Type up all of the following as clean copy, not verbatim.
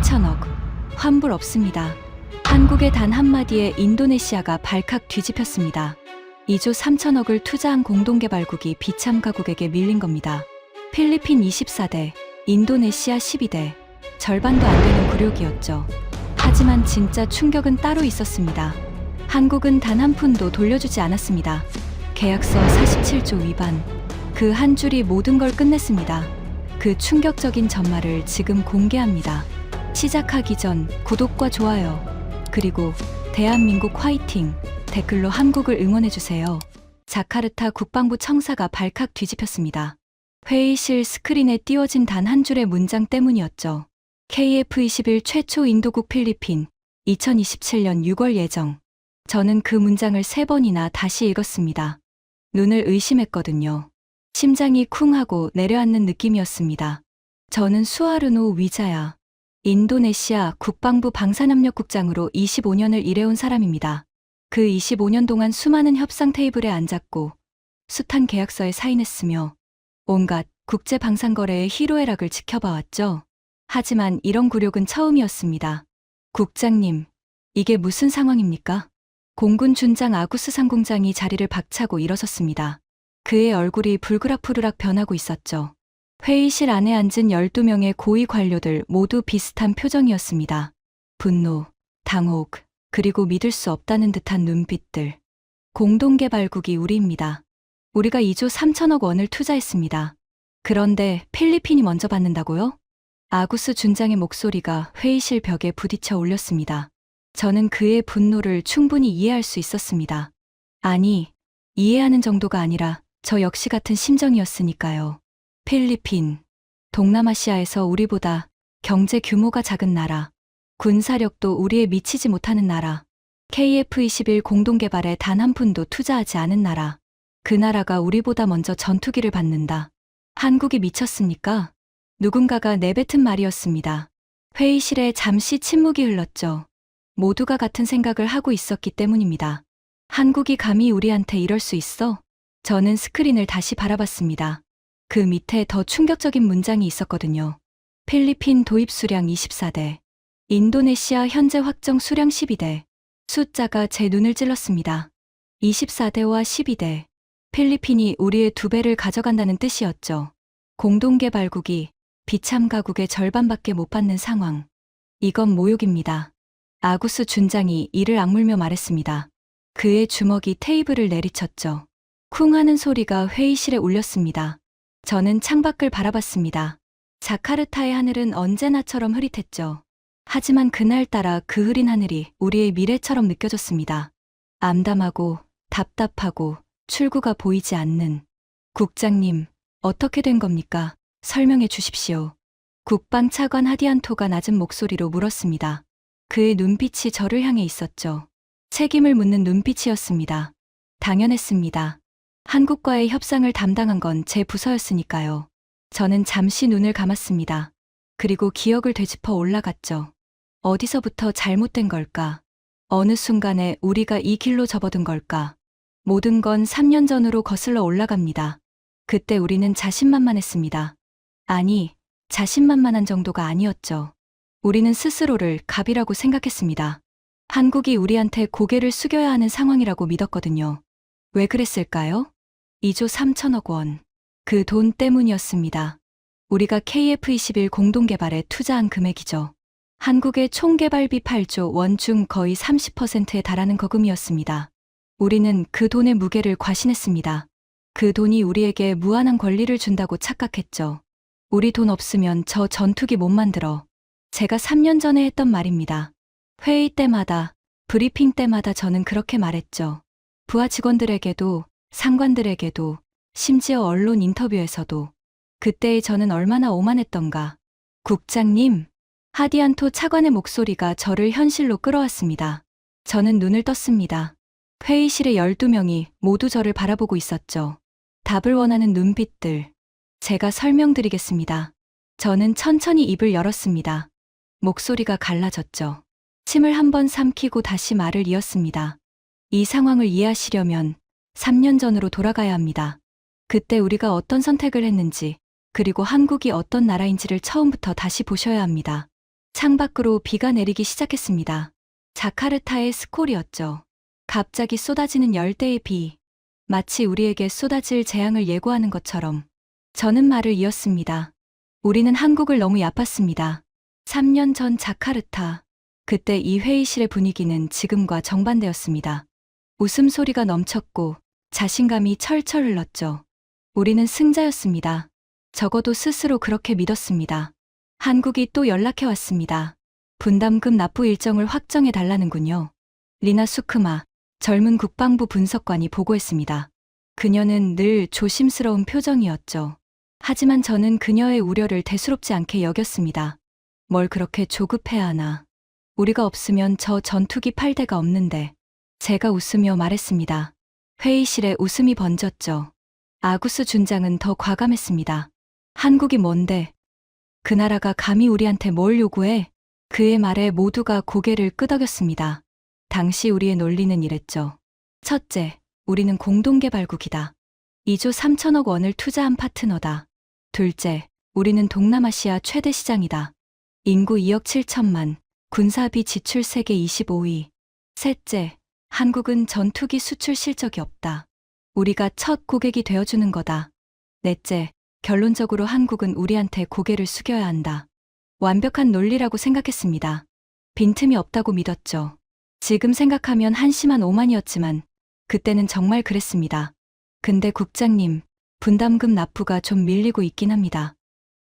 8천억. 환불 없습니다. 한국의 단 한마디에 인도네시아가 발칵 뒤집혔습니다. 2조 3천억을 투자한 공동개발국이 비참 가국에게 밀린 겁니다. 필리핀 24대, 인도네시아 12대, 절반도 안 되는 굴욕이었죠. 하지만 진짜 충격은 따로 있었습니다. 한국은 단 한 푼도 돌려주지 않았습니다. 계약서 47조 위반, 그 한 줄이 모든 걸 끝냈습니다. 그 충격적인 전말을 지금 공개합니다. 시작하기 전 구독과 좋아요, 그리고 대한민국 화이팅 댓글로 한국을 응원해주세요. 자카르타 국방부 청사가 발칵 뒤집혔습니다. 회의실 스크린에 띄워진 단 한 줄의 문장 때문이었죠. KF-21 최초 인도국 필리핀 2027년 6월 예정. 저는 그 문장을 3번이나 다시 읽었습니다. 눈을 의심했거든요. 심장이 쿵 하고 내려앉는 느낌이었습니다. 저는 수하르노 위자야. 인도네시아 국방부 방산협력국장으로 25년을 일해온 사람입니다. 그 25년 동안 수많은 협상 테이블에 앉았고 숱한 계약서에 사인했으며 온갖 국제 방산거래의 희로애락을 지켜봐왔죠. 하지만 이런 굴욕은 처음이었습니다. 국장님, 이게 무슨 상황입니까? 공군 준장 아구스 상공장이 자리를 박차고 일어섰습니다. 그의 얼굴이 불그락푸르락 변하고 있었죠. 회의실 안에 앉은 12명의 고위 관료들 모두 비슷한 표정이었습니다. 분노, 당혹, 그리고 믿을 수 없다는 듯한 눈빛들. 공동개발국이 우리입니다. 우리가 2조 3천억 원을 투자했습니다. 그런데 필리핀이 먼저 받는다고요? 아구스 준장의 목소리가 회의실 벽에 부딪혀 울렸습니다. 저는 그의 분노를 충분히 이해할 수 있었습니다. 아니, 이해하는 정도가 아니라 저 역시 같은 심정이었으니까요. 필리핀, 동남아시아에서 우리보다 경제 규모가 작은 나라, 군사력도 우리에 미치지 못하는 나라, KF-21 공동개발에 단 한 푼도 투자하지 않은 나라, 그 나라가 우리보다 먼저 전투기를 받는다. 한국이 미쳤습니까? 누군가가 내뱉은 말이었습니다. 회의실에 잠시 침묵이 흘렀죠. 모두가 같은 생각을 하고 있었기 때문입니다. 한국이 감히 우리한테 이럴 수 있어? 저는 스크린을 다시 바라봤습니다. 그 밑에 더 충격적인 문장이 있었거든요. 필리핀 도입 수량 24대, 인도네시아 현재 확정 수량 12대. 숫자가 제 눈을 찔렀습니다. 24대와 12대. 필리핀이 우리의 2배를 가져간다는 뜻이었죠. 공동개발국이 비참가국의 절반밖에 못 받는 상황. 이건 모욕입니다. 아구스 준장이 이를 악물며 말했습니다. 그의 주먹이 테이블을 내리쳤죠. 쿵 하는 소리가 회의실에 울렸습니다. 저는 창밖을 바라봤습니다. 자카르타의 하늘은 언제나처럼 흐릿했죠. 하지만 그날따라 그 흐린 하늘이 우리의 미래처럼 느껴졌습니다. 암담하고 답답하고 출구가 보이지 않는. 국장님, 어떻게 된 겁니까? 설명해 주십시오. 국방차관 하디안토가 낮은 목소리로 물었습니다. 그의 눈빛이 저를 향해 있었죠. 책임을 묻는 눈빛이었습니다. 당연했습니다. 한국과의 협상을 담당한 건 제 부서였으니까요. 저는 잠시 눈을 감았습니다. 그리고 기억을 되짚어 올라갔죠. 어디서부터 잘못된 걸까? 어느 순간에 우리가 이 길로 접어든 걸까? 모든 건 3년 전으로 거슬러 올라갑니다. 그때 우리는 자신만만했습니다. 아니, 자신만만한 정도가 아니었죠. 우리는 스스로를 갑이라고 생각했습니다. 한국이 우리한테 고개를 숙여야 하는 상황이라고 믿었거든요. 왜 그랬을까요? 2조 3천억 원. 그 돈 때문이었습니다. 우리가 KF-21 공동개발에 투자한 금액이죠. 한국의 총 개발비 8조 원 중 거의 30%에 달하는 거금이었습니다. 우리는 그 돈의 무게를 과신했습니다. 그 돈이 우리에게 무한한 권리를 준다고 착각했죠. 우리 돈 없으면 저 전투기 못 만들어. 제가 3년 전에 했던 말입니다. 회의 때마다, 브리핑 때마다 저는 그렇게 말했죠. 부하 직원들에게도, 상관들에게도, 심지어 언론 인터뷰에서도. 그때의 저는 얼마나 오만했던가. 국장님, 하디안토 차관의 목소리가 저를 현실로 끌어왔습니다. 저는 눈을 떴습니다. 회의실의 12명이 모두 저를 바라보고 있었죠. 답을 원하는 눈빛들. 제가 설명드리겠습니다. 저는 천천히 입을 열었습니다. 목소리가 갈라졌죠. 침을 한 번 삼키고 다시 말을 이었습니다. 이 상황을 이해하시려면 3년 전으로 돌아가야 합니다. 그때 우리가 어떤 선택을 했는지, 그리고 한국이 어떤 나라인지를 처음부터 다시 보셔야 합니다. 창밖으로 비가 내리기 시작했습니다. 자카르타의 스콜이었죠. 갑자기 쏟아지는 열대의 비. 마치 우리에게 쏟아질 재앙을 예고하는 것처럼. 저는 말을 이었습니다. 우리는 한국을 너무 얕봤습니다. 3년 전 자카르타. 그때 이 회의실의 분위기는 지금과 정반대였습니다. 웃음소리가 넘쳤고 자신감이 철철 흘렀죠. 우리는 승자였습니다. 적어도 스스로 그렇게 믿었습니다. 한국이 또 연락해 왔습니다. 분담금 납부 일정을 확정해 달라는군요. 리나 수크마, 젊은 국방부 분석관이 보고했습니다. 그녀는 늘 조심스러운 표정이었죠. 하지만 저는 그녀의 우려를 대수롭지 않게 여겼습니다. 뭘 그렇게 조급해야 하나. 우리가 없으면 저 전투기 8대가 없는데. 제가 웃으며 말했습니다. 회의실에 웃음이 번졌죠. 아구스 준장은 더 과감했습니다. 한국이 뭔데? 그 나라가 감히 우리한테 뭘 요구해? 그의 말에 모두가 고개를 끄덕였습니다. 당시 우리의 논리는 이랬죠. 첫째, 우리는 공동개발국이다. 2조 3천억 원을 투자한 파트너다. 둘째, 우리는 동남아시아 최대 시장이다. 인구 2억 7천만, 군사비 지출 세계 25위. 셋째, 한국은 전투기 수출 실적이 없다. 우리가 첫 고객이 되어주는 거다. 넷째, 결론적으로 한국은 우리한테 고개를 숙여야 한다. 완벽한 논리라고 생각했습니다. 빈틈이 없다고 믿었죠. 지금 생각하면 한심한 오만이었지만 그때는 정말 그랬습니다. 근데 국장님, 분담금 납부가 좀 밀리고 있긴 합니다.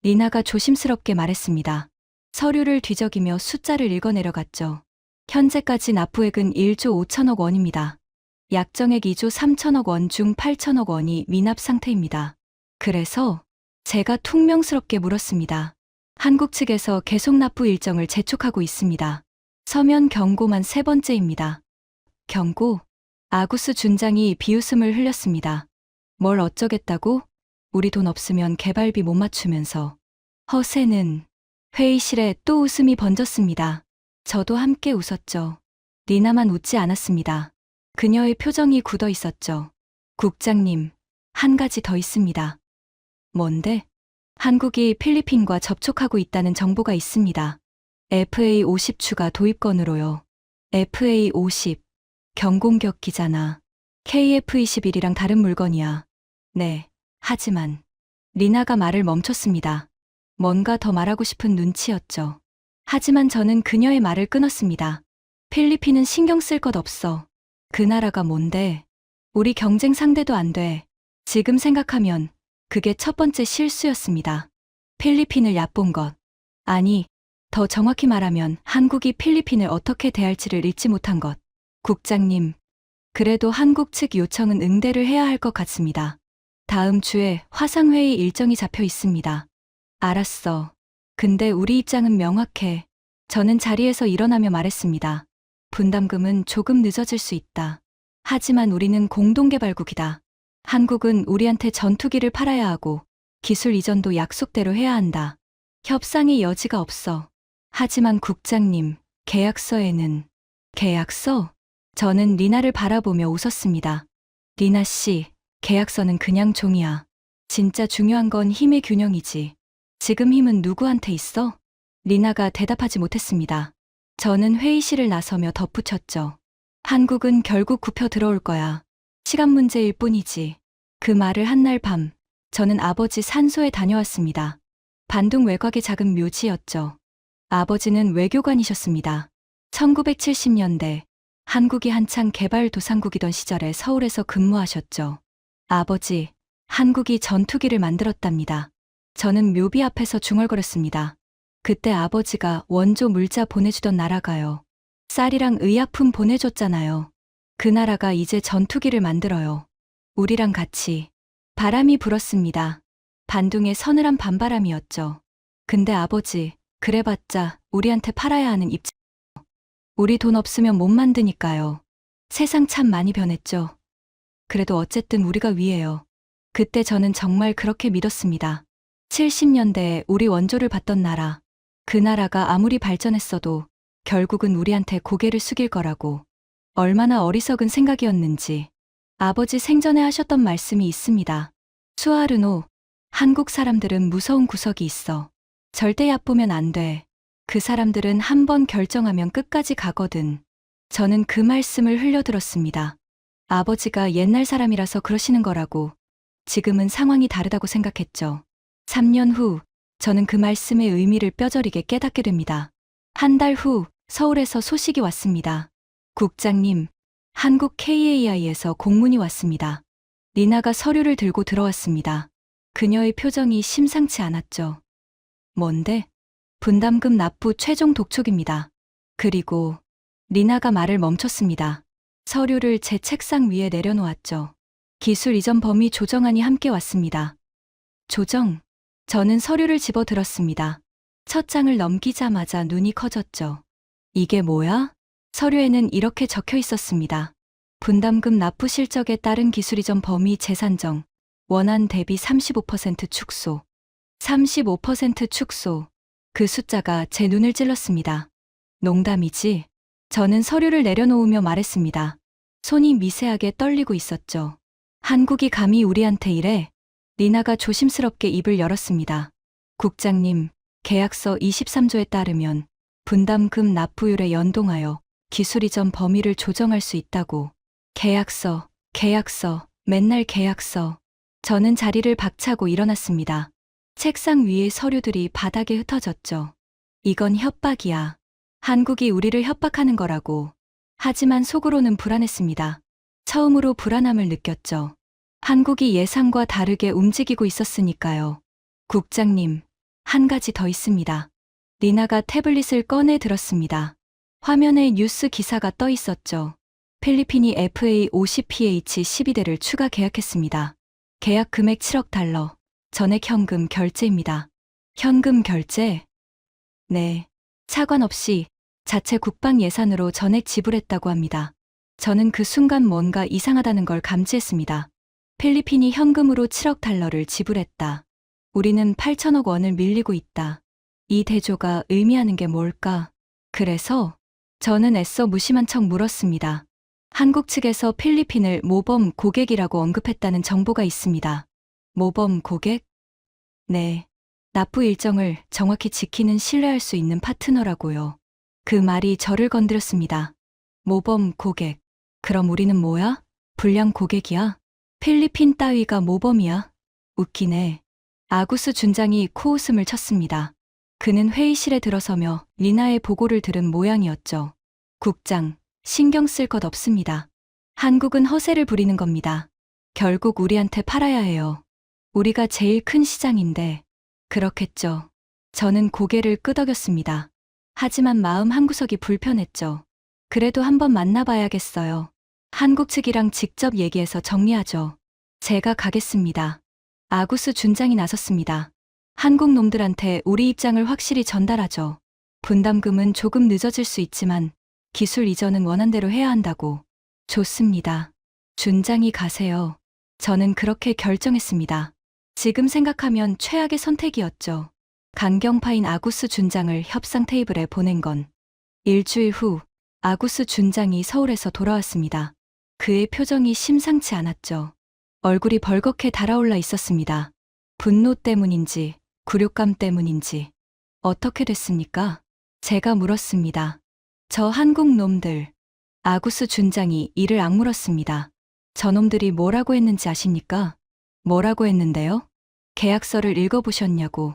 리나가 조심스럽게 말했습니다. 서류를 뒤적이며 숫자를 읽어내려갔죠. 현재까지 납부액은 1조 5천억 원입니다. 약정액 2조 3천억 원 중 8천억 원이 미납 상태입니다. 그래서 제가 퉁명스럽게 물었습니다. 한국 측에서 계속 납부 일정을 재촉하고 있습니다. 서면 경고만 3번째입니다. 경고? 아구스 준장이 비웃음을 흘렸습니다. 뭘 어쩌겠다고? 우리 돈 없으면 개발비 못 맞추면서. 허세는. 회의실에 또 웃음이 번졌습니다. 저도 함께 웃었죠. 리나만 웃지 않았습니다. 그녀의 표정이 굳어 있었죠. 국장님, 한 가지 더 있습니다. 뭔데? 한국이 필리핀과 접촉하고 있다는 정보가 있습니다. FA-50 추가 도입건으로요. FA-50. 경공격기잖아. KF-21이랑 다른 물건이야. 네, 하지만. 리나가 말을 멈췄습니다. 뭔가 더 말하고 싶은 눈치였죠. 하지만 저는 그녀의 말을 끊었습니다. 필리핀은 신경 쓸 것 없어. 그 나라가 뭔데? 우리 경쟁 상대도 안 돼. 지금 생각하면 그게 첫 번째 실수였습니다. 필리핀을 얕본 것. 아니, 더 정확히 말하면 한국이 필리핀을 어떻게 대할지를 읽지 못한 것. 국장님, 그래도 한국 측 요청은 응대를 해야 할 것 같습니다. 다음 주에 화상회의 일정이 잡혀 있습니다. 알았어. 근데 우리 입장은 명확해. 저는 자리에서 일어나며 말했습니다. 분담금은 조금 늦어질 수 있다. 하지만 우리는 공동개발국이다. 한국은 우리한테 전투기를 팔아야 하고 기술 이전도 약속대로 해야 한다. 협상의 여지가 없어. 하지만 국장님, 계약서에는. 계약서? 저는 리나를 바라보며 웃었습니다. 리나 씨, 계약서는 그냥 종이야. 진짜 중요한 건 힘의 균형이지. 지금 힘은 누구한테 있어? 리나가 대답하지 못했습니다. 저는 회의실을 나서며 덧붙였죠. 한국은 결국 굽혀 들어올 거야. 시간 문제일 뿐이지. 그 말을 한 날 밤, 저는 아버지 산소에 다녀왔습니다. 반둥 외곽의 작은 묘지였죠. 아버지는 외교관이셨습니다. 1970년대, 한국이 한창 개발도상국이던 시절에 서울에서 근무하셨죠. 아버지, 한국이 전투기를 만들었답니다. 저는 묘비 앞에서 중얼거렸습니다. 그때 아버지가 원조 물자 보내주던 나라가요. 쌀이랑 의약품 보내줬잖아요. 그 나라가 이제 전투기를 만들어요. 우리랑 같이. 바람이 불었습니다. 반둥에 서늘한 밤바람이었죠. 근데 아버지, 그래봤자 우리한테 팔아야 하는 입장. 우리 돈 없으면 못 만드니까요. 세상 참 많이 변했죠. 그래도 어쨌든 우리가 위에요. 그때 저는 정말 그렇게 믿었습니다. 70년대에 우리 원조를 받던 나라. 그 나라가 아무리 발전했어도 결국은 우리한테 고개를 숙일 거라고. 얼마나 어리석은 생각이었는지. 아버지 생전에 하셨던 말씀이 있습니다. 수아르노, 한국 사람들은 무서운 구석이 있어. 절대 얕보면 안 돼. 그 사람들은 한 번 결정하면 끝까지 가거든. 저는 그 말씀을 흘려들었습니다. 아버지가 옛날 사람이라서 그러시는 거라고. 지금은 상황이 다르다고 생각했죠. 3년 후, 저는 그 말씀의 의미를 뼈저리게 깨닫게 됩니다. 한 달 후, 서울에서 소식이 왔습니다. 국장님, 한국 KAI에서 공문이 왔습니다. 리나가 서류를 들고 들어왔습니다. 그녀의 표정이 심상치 않았죠. 뭔데? 분담금 납부 최종 독촉입니다. 그리고 리나가 말을 멈췄습니다. 서류를 제 책상 위에 내려놓았죠. 기술 이전 범위 조정안이 함께 왔습니다. 조정. 저는 서류를 집어들었습니다. 첫 장을 넘기자마자 눈이 커졌죠. 이게 뭐야? 서류에는 이렇게 적혀 있었습니다. 분담금 납부 실적에 따른 기술 이전 범위 재산정, 원안 대비 35% 축소. 35% 축소. 그 숫자가 제 눈을 찔렀습니다. 농담이지? 저는 서류를 내려놓으며 말했습니다. 손이 미세하게 떨리고 있었죠. 한국이 감히 우리한테 이래? 리나가 조심스럽게 입을 열었습니다. 국장님, 계약서 23조에 따르면 분담금 납부율에 연동하여 기술 이전 범위를 조정할 수 있다고. 계약서, 맨날 계약서. 저는 자리를 박차고 일어났습니다. 책상 위의 서류들이 바닥에 흩어졌죠. 이건 협박이야. 한국이 우리를 협박하는 거라고. 하지만 속으로는 불안했습니다. 처음으로 불안함을 느꼈죠. 한국이 예상과 다르게 움직이고 있었으니까요. 국장님, 한 가지 더 있습니다. 리나가 태블릿을 꺼내 들었습니다. 화면에 뉴스 기사가 떠 있었죠. 필리핀이 FA50PH 12대를 추가 계약했습니다. 계약 금액 7억 달러. 전액 현금 결제입니다. 현금 결제? 네. 차관 없이 자체 국방 예산으로 전액 지불했다고 합니다. 저는 그 순간 뭔가 이상하다는 걸 감지했습니다. 필리핀이 현금으로 7억 달러를 지불했다. 우리는 8천억 원을 밀리고 있다. 이 대조가 의미하는 게 뭘까? 그래서 저는 애써 무심한 척 물었습니다. 한국 측에서 필리핀을 모범 고객이라고 언급했다는 정보가 있습니다. 모범 고객? 네. 납부 일정을 정확히 지키는 신뢰할 수 있는 파트너라고요. 그 말이 저를 건드렸습니다. 모범 고객. 그럼 우리는 뭐야? 불량 고객이야? 필리핀 따위가 모범이야? 웃기네. 아구스 준장이 코웃음을 쳤습니다. 그는 회의실에 들어서며 리나의 보고를 들은 모양이었죠. 국장, 신경 쓸 것 없습니다. 한국은 허세를 부리는 겁니다. 결국 우리한테 팔아야 해요. 우리가 제일 큰 시장인데. 그렇겠죠. 저는 고개를 끄덕였습니다. 하지만 마음 한구석이 불편했죠. 그래도 한번 만나봐야겠어요. 한국 측이랑 직접 얘기해서 정리하죠. 제가 가겠습니다. 아구스 준장이 나섰습니다. 한국 놈들한테 우리 입장을 확실히 전달하죠. 분담금은 조금 늦어질 수 있지만 기술 이전은 원한대로 해야 한다고. 좋습니다. 준장이 가세요. 저는 그렇게 결정했습니다. 지금 생각하면 최악의 선택이었죠. 강경파인 아구스 준장을 협상 테이블에 보낸 건. 일주일 후 아구스 준장이 서울에서 돌아왔습니다. 그의 표정이 심상치 않았죠. 얼굴이 벌겋게 달아올라 있었습니다. 분노 때문인지 굴욕감 때문인지. 어떻게 됐습니까? 제가 물었습니다. 저 한국 놈들. 아구스 준장이 이를 악물었습니다. 저놈들이 뭐라고 했는지 아십니까? 뭐라고 했는데요? 계약서를 읽어보셨냐고.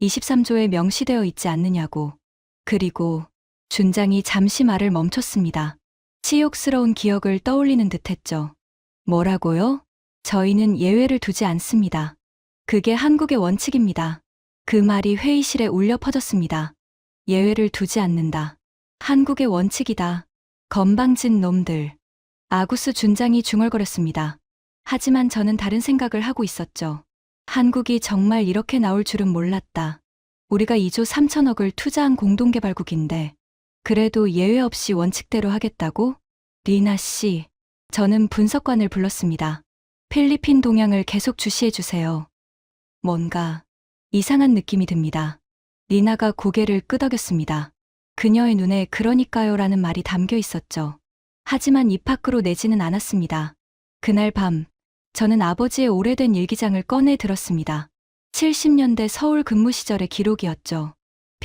23조에 명시되어 있지 않느냐고. 그리고 준장이 잠시 말을 멈췄습니다. 치욕스러운 기억을 떠올리는 듯했죠. 뭐라고요? 저희는 예외를 두지 않습니다. 그게 한국의 원칙입니다. 그 말이 회의실에 울려 퍼졌습니다. 예외를 두지 않는다. 한국의 원칙이다. 건방진 놈들. 아구스 준장이 중얼거렸습니다. 하지만 저는 다른 생각을 하고 있었죠. 한국이 정말 이렇게 나올 줄은 몰랐다. 우리가 2조 3천억을 투자한 공동개발국인데 그래도 예외 없이 원칙대로 하겠다고? 리나 씨, 저는 분석관을 불렀습니다. 필리핀 동향을 계속 주시해 주세요. 뭔가 이상한 느낌이 듭니다. 리나가 고개를 끄덕였습니다. 그녀의 눈에 그러니까요라는 말이 담겨 있었죠. 하지만 입 밖으로 내지는 않았습니다. 그날 밤, 저는 아버지의 오래된 일기장을 꺼내 들었습니다. 70년대 서울 근무 시절의 기록이었죠.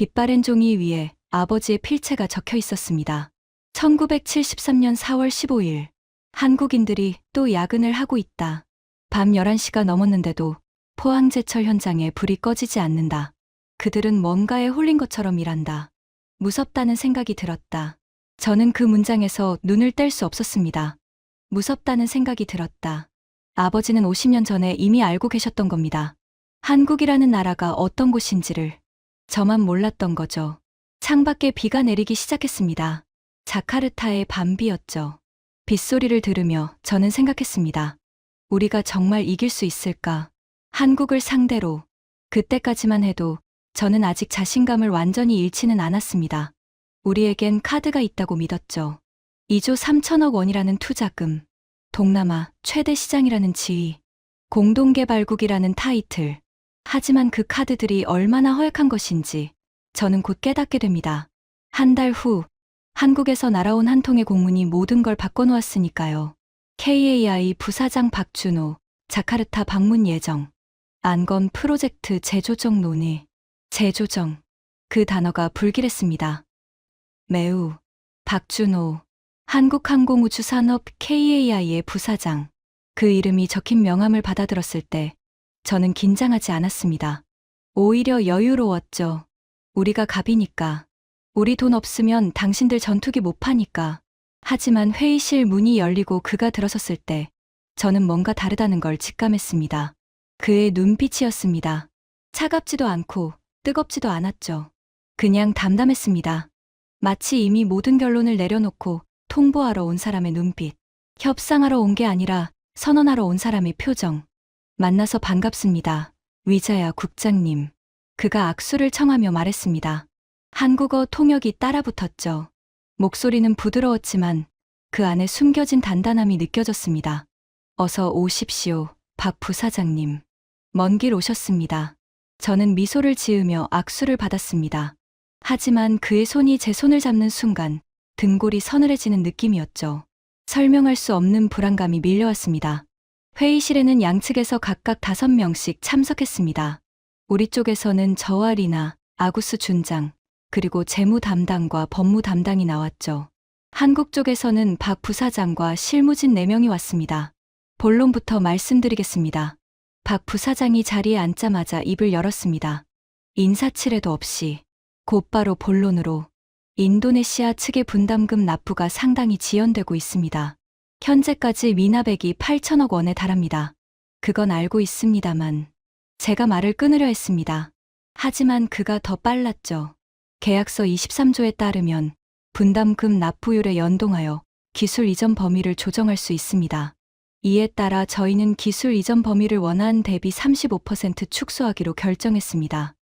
빛바랜 종이 위에 아버지의 필체가 적혀 있었습니다. 1973년 4월 15일. 한국인들이 또 야근을 하고 있다. 밤 11시가 넘었는데도 포항제철 현장에 불이 꺼지지 않는다. 그들은 뭔가에 홀린 것처럼 일한다. 무섭다는 생각이 들었다. 저는 그 문장에서 눈을 뗄 수 없었습니다. 무섭다는 생각이 들었다. 아버지는 50년 전에 이미 알고 계셨던 겁니다. 한국이라는 나라가 어떤 곳인지를. 저만 몰랐던 거죠. 창밖에 비가 내리기 시작했습니다. 자카르타의 밤비였죠. 빗소리를 들으며 저는 생각했습니다. 우리가 정말 이길 수 있을까? 한국을 상대로. 그때까지만 해도 저는 아직 자신감을 완전히 잃지는 않았습니다. 우리에겐 카드가 있다고 믿었죠. 2조 3천억 원이라는 투자금, 동남아 최대 시장이라는 지위, 공동개발국이라는 타이틀. 하지만 그 카드들이 얼마나 허약한 것인지 저는 곧 깨닫게 됩니다. 한 달 후, 한국에서 날아온 한 통의 공문이 모든 걸 바꿔놓았으니까요. KAI 부사장 박준호, 자카르타 방문 예정. 안건 프로젝트 재조정 논의. 재조정. 그 단어가 불길했습니다. 매우. 박준호. 한국항공우주산업 KAI의 부사장. 그 이름이 적힌 명함을 받아들었을 때 저는 긴장하지 않았습니다. 오히려 여유로웠죠. 우리가 갑이니까. 우리 돈 없으면 당신들 전투기 못 파니까. 하지만 회의실 문이 열리고 그가 들어섰을 때 저는 뭔가 다르다는 걸 직감했습니다. 그의 눈빛이었습니다. 차갑지도 않고 뜨겁지도 않았죠. 그냥 담담했습니다. 마치 이미 모든 결론을 내려놓고 통보하러 온 사람의 눈빛. 협상하러 온 게 아니라 선언하러 온 사람의 표정. 만나서 반갑습니다. 위자야 국장님. 그가 악수를 청하며 말했습니다. 한국어 통역이 따라붙었죠. 목소리는 부드러웠지만 그 안에 숨겨진 단단함이 느껴졌습니다. 어서 오십시오, 박 부사장님. 먼 길 오셨습니다. 저는 미소를 지으며 악수를 받았습니다. 하지만 그의 손이 제 손을 잡는 순간 등골이 서늘해지는 느낌이었죠. 설명할 수 없는 불안감이 밀려왔습니다. 회의실에는 양측에서 각각 5명씩 참석했습니다. 우리 쪽에서는 저와 리나, 아구스 준장, 그리고 재무 담당과 법무 담당이 나왔죠. 한국 쪽에서는 박 부사장과 실무진 4명이 왔습니다. 본론부터 말씀드리겠습니다. 박 부사장이 자리에 앉자마자 입을 열었습니다. 인사치레도 없이 곧바로 본론으로. 인도네시아 측의 분담금 납부가 상당히 지연되고 있습니다. 현재까지 미납액이 8천억 원에 달합니다. 그건 알고 있습니다만 제가 말을 끊으려 했습니다. 하지만 그가 더 빨랐죠. 계약서 23조에 따르면 분담금 납부율에 연동하여 기술 이전 범위를 조정할 수 있습니다. 이에 따라 저희는 기술 이전 범위를 원안 대비 35% 축소하기로 결정했습니다.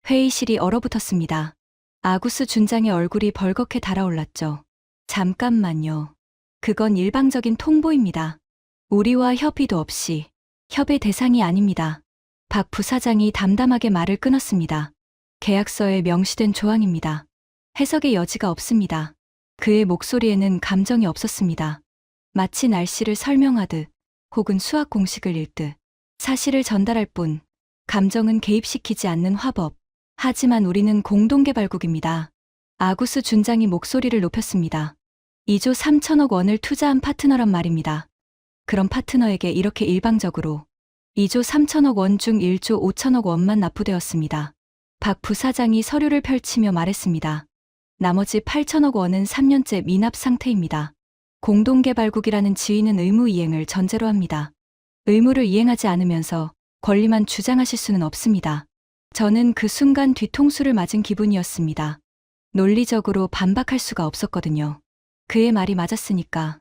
회의실이 얼어붙었습니다. 아구스 준장의 얼굴이 벌겋게 달아올랐죠. 잠깐만요. 그건 일방적인 통보입니다. 우리와 협의도 없이. 협의 대상이 아닙니다. 박 부사장이 담담하게 말을 끊었습니다. 계약서에 명시된 조항입니다. 해석의 여지가 없습니다. 그의 목소리에는 감정이 없었습니다. 마치 날씨를 설명하듯 혹은 수학 공식을 읽듯 사실을 전달할 뿐 감정은 개입시키지 않는 화법. 하지만 우리는 공동개발국입니다. 아구스 준장이 목소리를 높였습니다. 2조 3천억 원을 투자한 파트너란 말입니다. 그런 파트너에게 이렇게 일방적으로 2조 3천억 원 중 1조 5천억 원만 납부되었습니다. 박 부사장이 서류를 펼치며 말했습니다. 나머지 8천억 원은 3년째 미납 상태입니다. 공동개발국이라는 지위는 의무 이행을 전제로 합니다. 의무를 이행하지 않으면서 권리만 주장하실 수는 없습니다. 저는 그 순간 뒤통수를 맞은 기분이었습니다. 논리적으로 반박할 수가 없었거든요. 그의 말이 맞았으니까.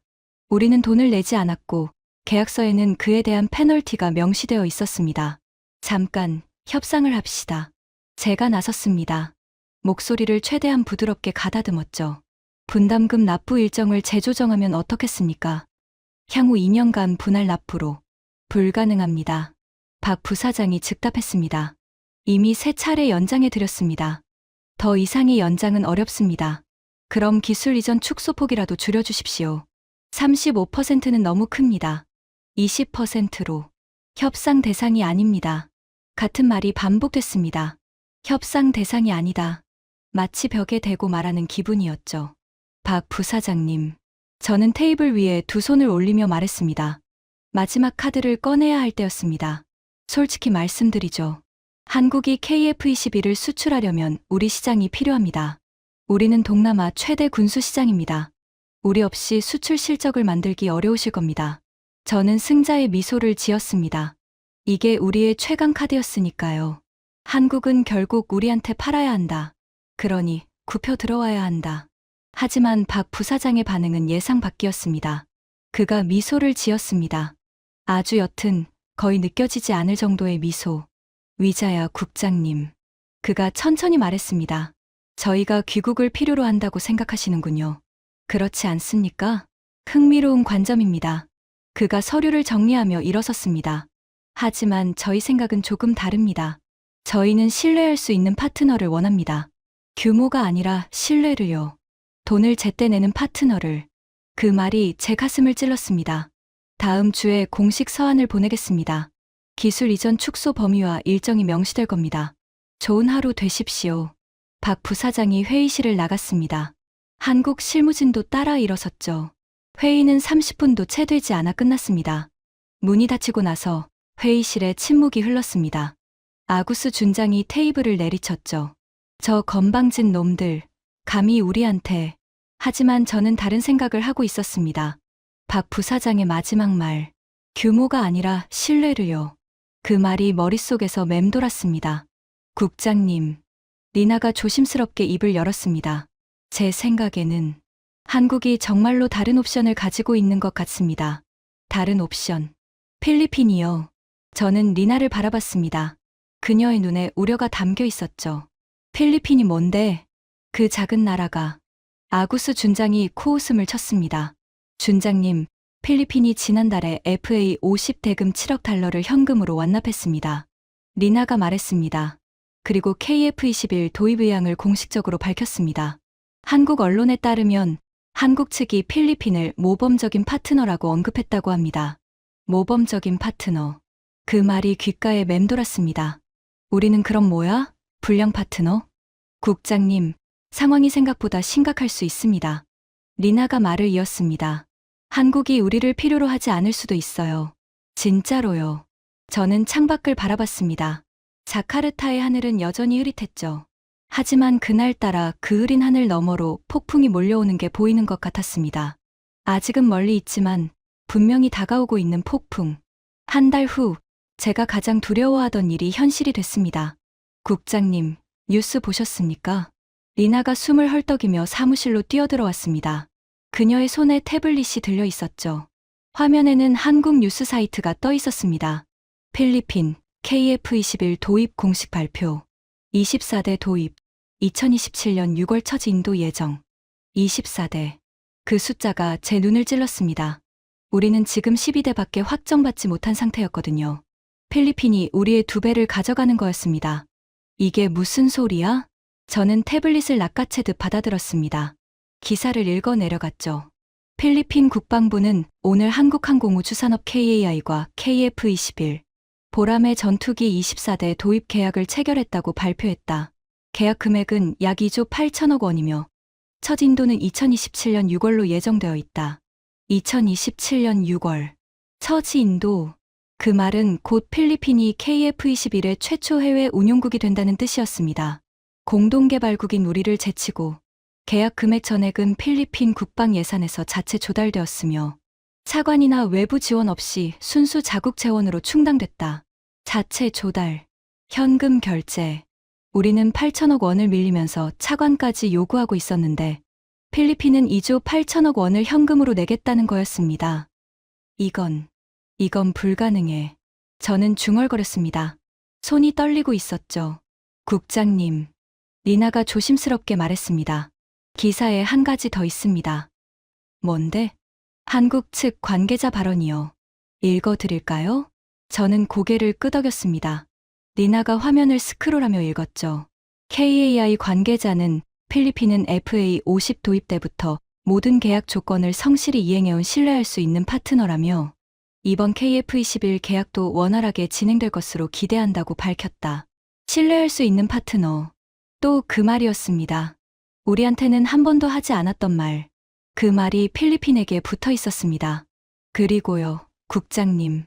우리는 돈을 내지 않았고 계약서에는 그에 대한 페널티가 명시되어 있었습니다. 잠깐 협상을 합시다. 제가 나섰습니다. 목소리를 최대한 부드럽게 가다듬었죠. 분담금 납부 일정을 재조정하면 어떻겠습니까? 향후 2년간 분할 납부로. 불가능합니다. 박 부사장이 즉답했습니다. 이미 3차례 연장해 드렸습니다. 더 이상의 연장은 어렵습니다. 그럼 기술 이전 축소폭이라도 줄여주십시오. 35%는 너무 큽니다. 20%로. 협상 대상이 아닙니다. 같은 말이 반복됐습니다. 협상 대상이 아니다. 마치 벽에 대고 말하는 기분이었죠. 박 부사장님. 저는 테이블 위에 두 손을 올리며 말했습니다. 마지막 카드를 꺼내야 할 때였습니다. 솔직히 말씀드리죠. 한국이 KF-21을 수출하려면 우리 시장이 필요합니다. 우리는 동남아 최대 군수 시장입니다. 우리 없이 수출 실적을 만들기 어려우실 겁니다. 저는 승자의 미소를 지었습니다. 이게 우리의 최강 카드였으니까요. 한국은 결국 우리한테 팔아야 한다. 그러니 굽혀 들어와야 한다. 하지만 박 부사장의 반응은 예상 밖이었습니다. 그가 미소를 지었습니다. 아주 옅은, 거의 느껴지지 않을 정도의 미소. 위자야 국장님. 그가 천천히 말했습니다. 저희가 귀국을 필요로 한다고 생각하시는군요. 그렇지 않습니까? 흥미로운 관점입니다. 그가 서류를 정리하며 일어섰습니다. 하지만 저희 생각은 조금 다릅니다. 저희는 신뢰할 수 있는 파트너를 원합니다. 규모가 아니라 신뢰를요. 돈을 제때 내는 파트너를. 그 말이 제 가슴을 찔렀습니다. 다음 주에 공식 서한을 보내겠습니다. 기술 이전 축소 범위와 일정이 명시될 겁니다. 좋은 하루 되십시오. 박 부사장이 회의실을 나갔습니다. 한국 실무진도 따라 일어섰죠. 회의는 30분도 채 되지 않아 끝났습니다. 문이 닫히고 나서 회의실에 침묵이 흘렀습니다. 아구스 준장이 테이블을 내리쳤죠. 저 건방진 놈들, 감히 우리한테. 하지만 저는 다른 생각을 하고 있었습니다. 박 부사장의 마지막 말, 규모가 아니라 신뢰를요. 그 말이 머릿속에서 맴돌았습니다. 국장님, 리나가 조심스럽게 입을 열었습니다. 제 생각에는 한국이 정말로 다른 옵션을 가지고 있는 것 같습니다. 다른 옵션. 필리핀이요. 저는 리나를 바라봤습니다. 그녀의 눈에 우려가 담겨 있었죠. 필리핀이 뭔데? 그 작은 나라가. 아구스 준장이 코웃음을 쳤습니다. 준장님, 필리핀이 지난달에 FA 50 대금 7억 달러를 현금으로 완납했습니다. 리나가 말했습니다. 그리고 KF-21 도입 의향을 공식적으로 밝혔습니다. 한국 언론에 따르면 한국 측이 필리핀을 모범적인 파트너라고 언급했다고 합니다. 모범적인 파트너. 그 말이 귓가에 맴돌았습니다. 우리는 그럼 뭐야? 불량 파트너? 국장님, 상황이 생각보다 심각할 수 있습니다. 리나가 말을 이었습니다. 한국이 우리를 필요로 하지 않을 수도 있어요. 진짜로요. 저는 창밖을 바라봤습니다. 자카르타의 하늘은 여전히 흐릿했죠. 하지만 그날따라 그 흐린 하늘 너머로 폭풍이 몰려오는 게 보이는 것 같았습니다. 아직은 멀리 있지만 분명히 다가오고 있는 폭풍. 한 달 후, 제가 가장 두려워하던 일이 현실이 됐습니다. 국장님, 뉴스 보셨습니까? 리나가 숨을 헐떡이며 사무실로 뛰어들어왔습니다. 그녀의 손에 태블릿이 들려 있었죠. 화면에는 한국 뉴스 사이트가 떠 있었습니다. 필리핀, KF-21 도입 공식 발표. 24대 도입. 2027년 6월 첫 인도 예정. 24대. 그 숫자가 제 눈을 찔렀습니다. 우리는 지금 12대밖에 확정받지 못한 상태였거든요. 필리핀이 우리의 2배를 가져가는 거였습니다. 이게 무슨 소리야? 저는 태블릿을 낚아채듯 받아들었습니다. 기사를 읽어 내려갔죠. 필리핀 국방부는 오늘 한국항공우주산업 KAI과 KF-21, 보람의 전투기 24대 도입 계약을 체결했다고 발표했다. 계약 금액은 약 2조 8천억 원이며 첫 인도는 2027년 6월로 예정되어 있다. 2027년 6월. 첫 인도. 그 말은 곧 필리핀이 KF-21의 최초 해외 운용국이 된다는 뜻이었습니다. 공동개발국인 우리를 제치고 계약 금액 전액은 필리핀 국방 예산에서 자체 조달되었으며 차관이나 외부 지원 없이 순수 자국 재원으로 충당됐다. 자체 조달. 현금 결제. 우리는 8천억 원을 밀리면서 차관까지 요구하고 있었는데 필리핀은 2조 8천억 원을 현금으로 내겠다는 거였습니다. 이건 불가능해. 저는 중얼거렸습니다. 손이 떨리고 있었죠. 국장님. 리나가 조심스럽게 말했습니다. 기사에 한 가지 더 있습니다. 뭔데? 한국 측 관계자 발언이요. 읽어드릴까요? 저는 고개를 끄덕였습니다. 리나가 화면을 스크롤하며 읽었죠. KAI 관계자는 필리핀은 FA 50 도입 때부터 모든 계약 조건을 성실히 이행해온 신뢰할 수 있는 파트너라며 이번 KF-21 계약도 원활하게 진행될 것으로 기대한다고 밝혔다. 신뢰할 수 있는 파트너. 또 그 말이었습니다. 우리한테는 한 번도 하지 않았던 말. 그 말이 필리핀에게 붙어 있었습니다. 그리고요, 국장님.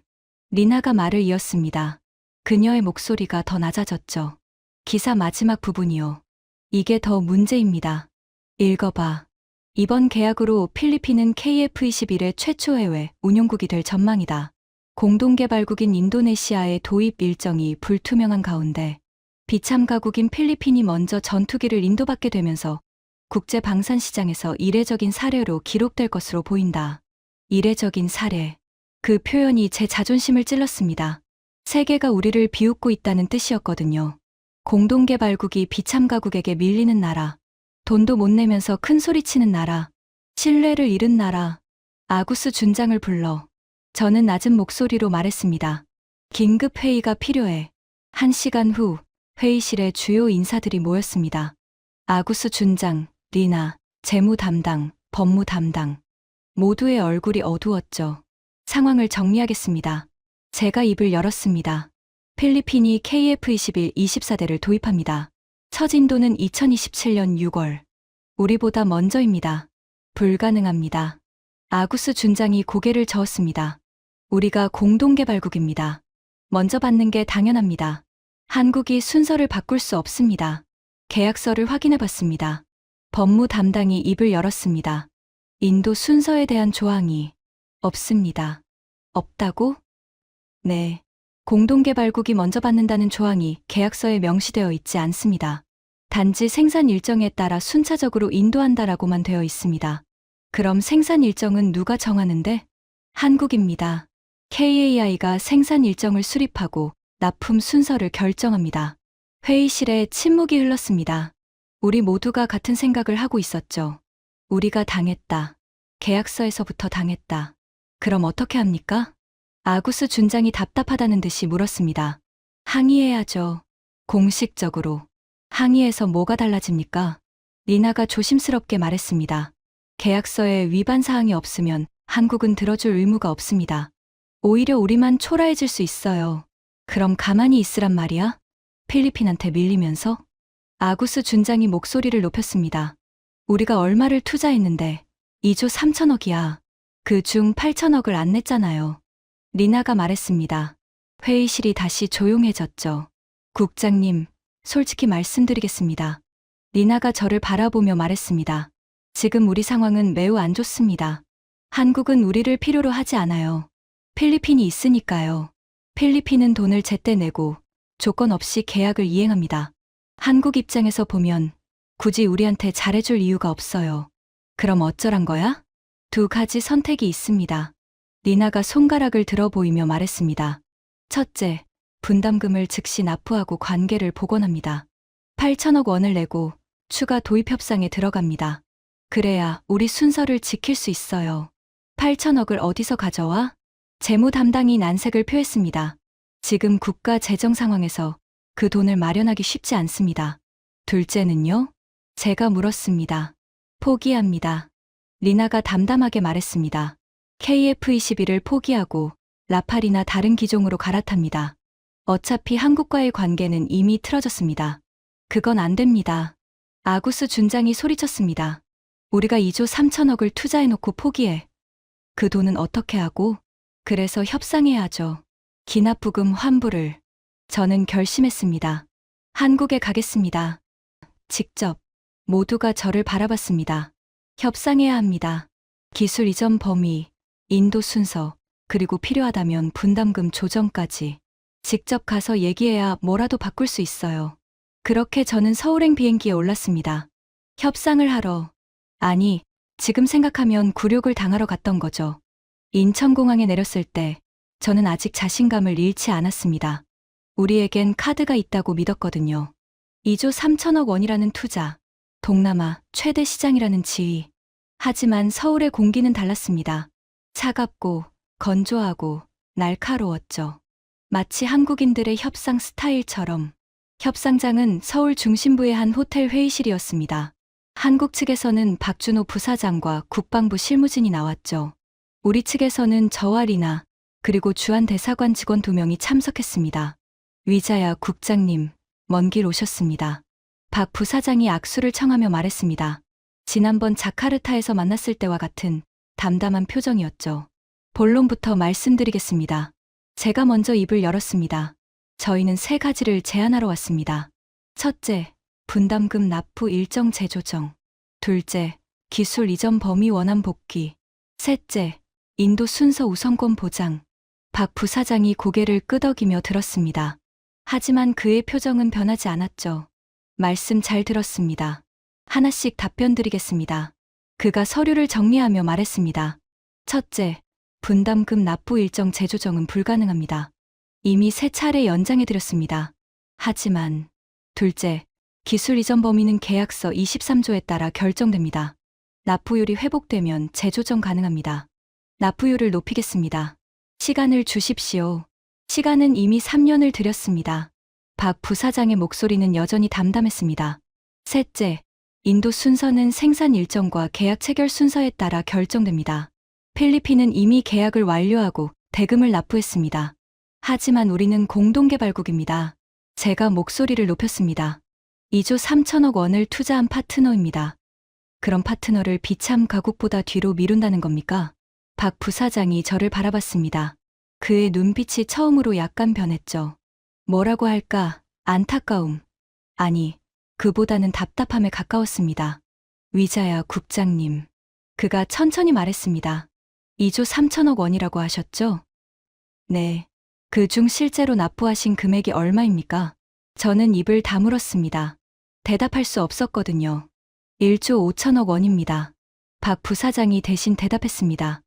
리나가 말을 이었습니다. 그녀의 목소리가 더 낮아졌죠. 기사 마지막 부분이요. 이게 더 문제입니다. 읽어봐. 이번 계약으로 필리핀은 KF-21의 최초 해외 운용국이 될 전망이다. 공동개발국인 인도네시아의 도입 일정이 불투명한 가운데 비참가국인 필리핀이 먼저 전투기를 인도받게 되면서 국제 방산 시장에서 이례적인 사례로 기록될 것으로 보인다. 이례적인 사례. 그 표현이 제 자존심을 찔렀습니다. 세계가 우리를 비웃고 있다는 뜻이었거든요. 공동개발국이 비참가국에게 밀리는 나라, 돈도 못 내면서 큰 소리치는 나라, 신뢰를 잃은 나라. 아구스 준장을 불러 저는 낮은 목소리로 말했습니다. 긴급 회의가 필요해. 1시간 후 회의실에 주요 인사들이 모였습니다. 아구스 준장, 리나, 재무 담당, 법무 담당. 모두의 얼굴이 어두웠죠. 상황을 정리하겠습니다. 제가 입을 열었습니다. 필리핀이 KF-21 24대를 도입합니다. 첫 인도는 2027년 6월. 우리보다 먼저입니다. 불가능합니다. 아구스 준장이 고개를 저었습니다. 우리가 공동개발국입니다. 먼저 받는 게 당연합니다. 한국이 순서를 바꿀 수 없습니다. 계약서를 확인해 봤습니다. 법무 담당이 입을 열었습니다. 인도 순서에 대한 조항이 없습니다. 없다고? 네. 공동개발국이 먼저 받는다는 조항이 계약서에 명시되어 있지 않습니다. 단지 생산 일정에 따라 순차적으로 인도한다라고만 되어 있습니다. 그럼 생산 일정은 누가 정하는데? 한국입니다. KAI가 생산 일정을 수립하고 납품 순서를 결정합니다. 회의실에 침묵이 흘렀습니다. 우리 모두가 같은 생각을 하고 있었죠. 우리가 당했다. 계약서에서부터 당했다. 그럼 어떻게 합니까? 아구스 준장이 답답하다는 듯이 물었습니다. 항의해야죠. 공식적으로. 항의해서 뭐가 달라집니까? 리나가 조심스럽게 말했습니다. 계약서에 위반 사항이 없으면 한국은 들어줄 의무가 없습니다. 오히려 우리만 초라해질 수 있어요. 그럼 가만히 있으란 말이야? 필리핀한테 밀리면서? 아구스 준장이 목소리를 높였습니다. 우리가 얼마를 투자했는데 2조 3천억이야. 그중 8천억을 안 냈잖아요. 리나가 말했습니다. 회의실이 다시 조용해졌죠. 국장님, 솔직히 말씀드리겠습니다. 리나가 저를 바라보며 말했습니다. 지금 우리 상황은 매우 안 좋습니다. 한국은 우리를 필요로 하지 않아요. 필리핀이 있으니까요. 필리핀은 돈을 제때 내고 조건 없이 계약을 이행합니다. 한국 입장에서 보면 굳이 우리한테 잘해줄 이유가 없어요. 그럼 어쩌란 거야? 두 가지 선택이 있습니다. 리나가 손가락을 들어 보이며 말했습니다. 첫째, 분담금을 즉시 납부하고 관계를 복원합니다. 8천억 원을 내고 추가 도입 협상에 들어갑니다. 그래야 우리 순서를 지킬 수 있어요. 8천억을 어디서 가져와? 재무 담당이 난색을 표했습니다. 지금 국가 재정 상황에서 그 돈을 마련하기 쉽지 않습니다. 둘째는요? 제가 물었습니다. 포기합니다. 리나가 담담하게 말했습니다. KF-21을 포기하고 라팔이나 다른 기종으로 갈아탑니다. 어차피 한국과의 관계는 이미 틀어졌습니다. 그건 안 됩니다. 아구스 준장이 소리쳤습니다. 우리가 2조 3천억을 투자해놓고 포기해. 그 돈은 어떻게 하고? 그래서 협상해야죠. 기납부금 환불을. 저는 결심했습니다. 한국에 가겠습니다. 직접. 모두가 저를 바라봤습니다. 협상해야 합니다. 기술 이전 범위, 인도 순서, 그리고 필요하다면 분담금 조정까지. 직접 가서 얘기해야 뭐라도 바꿀 수 있어요. 그렇게 저는 서울행 비행기에 올랐습니다. 협상을 하러. 아니, 지금 생각하면 굴욕을 당하러 갔던 거죠. 인천공항에 내렸을 때 저는 아직 자신감을 잃지 않았습니다. 우리에겐 카드가 있다고 믿었거든요. 2조 3천억 원이라는 투자, 동남아 최대 시장이라는 지위. 하지만 서울의 공기는 달랐습니다. 차갑고 건조하고 날카로웠죠. 마치 한국인들의 협상 스타일처럼. 협상장은 서울 중심부의 한 호텔 회의실이었습니다. 한국 측에서는 박준호 부사장과 국방부 실무진이 나왔죠. 우리 측에서는 저와 리나, 그리고 주한 대사관 직원 2명이 참석했습니다. 위자야 국장님, 먼 길 오셨습니다. 박 부사장이 악수를 청하며 말했습니다. 지난번 자카르타에서 만났을 때와 같은 담담한 표정이었죠. 본론부터 말씀드리겠습니다. 제가 먼저 입을 열었습니다. 저희는 3가지를 제안하러 왔습니다. 첫째, 분담금 납부 일정 재조정. 둘째, 기술 이전 범위 원활 복귀. 셋째, 인도 순서 우선권 보장. 박 부사장이 고개를 끄덕이며 들었습니다. 하지만 그의 표정은 변하지 않았죠. 말씀 잘 들었습니다. 하나씩 답변 드리겠습니다. 그가 서류를 정리하며 말했습니다. 첫째, 분담금 납부 일정 재조정은 불가능합니다. 이미 3차례 연장해 드렸습니다. 하지만 둘째, 기술 이전 범위는 계약서 23조에 따라 결정됩니다. 납부율이 회복되면 재조정 가능합니다. 납부율을 높이겠습니다. 시간을 주십시오. 시간은 이미 3년을 드렸습니다. 박 부사장의 목소리는 여전히 담담했습니다. 셋째, 인도 순서는 생산 일정과 계약 체결 순서에 따라 결정됩니다. 필리핀은 이미 계약을 완료하고 대금을 납부했습니다. 하지만 우리는 공동개발국입니다. 제가 목소리를 높였습니다. 2조 3천억 원을 투자한 파트너입니다. 그런 파트너를 비참 가국보다 뒤로 미룬다는 겁니까? 박 부사장이 저를 바라봤습니다. 그의 눈빛이 처음으로 약간 변했죠. 뭐라고 할까? 안타까움. 아니, 그보다는 답답함에 가까웠습니다. 위자야 국장님. 그가 천천히 말했습니다. 2조 3천억 원이라고 하셨죠? 네. 그중 실제로 납부하신 금액이 얼마입니까? 저는 입을 다물었습니다. 대답할 수 없었거든요. 1조 5천억 원입니다. 박 부사장이 대신 대답했습니다.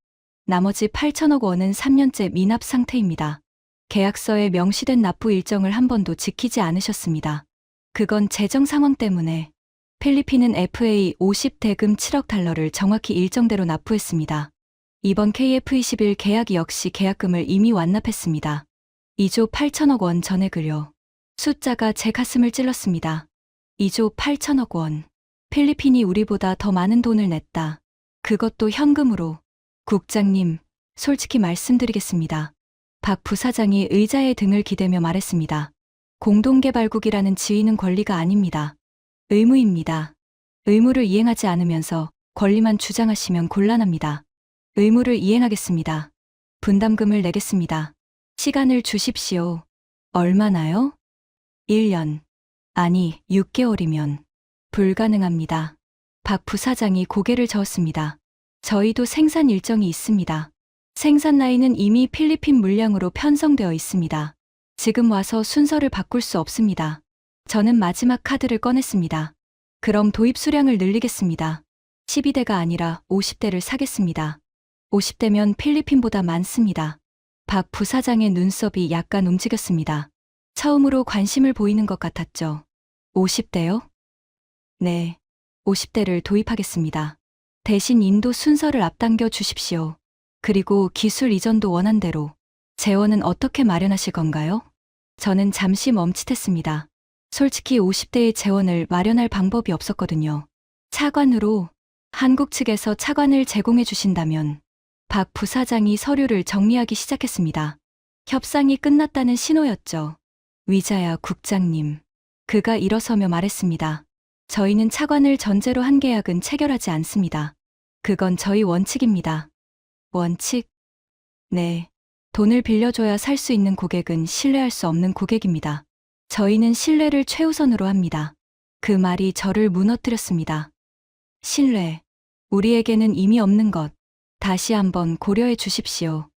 나머지 8천억 원은 3년째 미납 상태입니다. 계약서에 명시된 납부 일정을 한 번도 지키지 않으셨습니다. 그건 재정 상황 때문에 필리핀은 FA 50대금 7억 달러를 정확히 일정대로 납부했습니다. 이번 KF21 계약 역시 계약금을 이미 완납했습니다. 2조 8천억 원 전액을요. 숫자가 제 가슴을 찔렀습니다. 2조 8천억 원. 필리핀이 우리보다 더 많은 돈을 냈다. 그것도 현금으로. 국장님, 솔직히 말씀드리겠습니다. 박 부사장이 의자의 등을 기대며 말했습니다. 공동개발국이라는 지위는 권리가 아닙니다. 의무입니다. 의무를 이행하지 않으면서 권리만 주장하시면 곤란합니다. 의무를 이행하겠습니다. 분담금을 내겠습니다. 시간을 주십시오. 얼마나요? 1년. 아니, 6개월이면. 불가능합니다. 박 부사장이 고개를 저었습니다. 저희도 생산 일정이 있습니다. 생산 라인은 이미 필리핀 물량으로 편성되어 있습니다. 지금 와서 순서를 바꿀 수 없습니다. 저는 마지막 카드를 꺼냈습니다. 그럼 도입 수량을 늘리겠습니다. 12대가 아니라 50대를 사겠습니다. 50대면 필리핀보다 많습니다. 박 부사장의 눈썹이 약간 움직였습니다. 처음으로 관심을 보이는 것 같았죠. 50대요? 네, 50대를 도입하겠습니다. 대신 인도 순서를 앞당겨 주십시오. 그리고 기술 이전도 원한대로. 재원은 어떻게 마련하실 건가요? 저는 잠시 멈칫했습니다. 솔직히 50대의 재원을 마련할 방법이 없었거든요. 차관으로 한국 측에서 차관을 제공해 주신다면. 박 부사장이 서류를 정리하기 시작했습니다. 협상이 끝났다는 신호였죠. 위자야 국장님. 그가 일어서며 말했습니다. 저희는 차관을 전제로 한 계약은 체결하지 않습니다. 그건 저희 원칙입니다. 원칙? 네. 돈을 빌려줘야 살 수 있는 고객은 신뢰할 수 없는 고객입니다. 저희는 신뢰를 최우선으로 합니다. 그 말이 저를 무너뜨렸습니다. 신뢰. 우리에게는 이미 없는 것. 다시 한번 고려해 주십시오.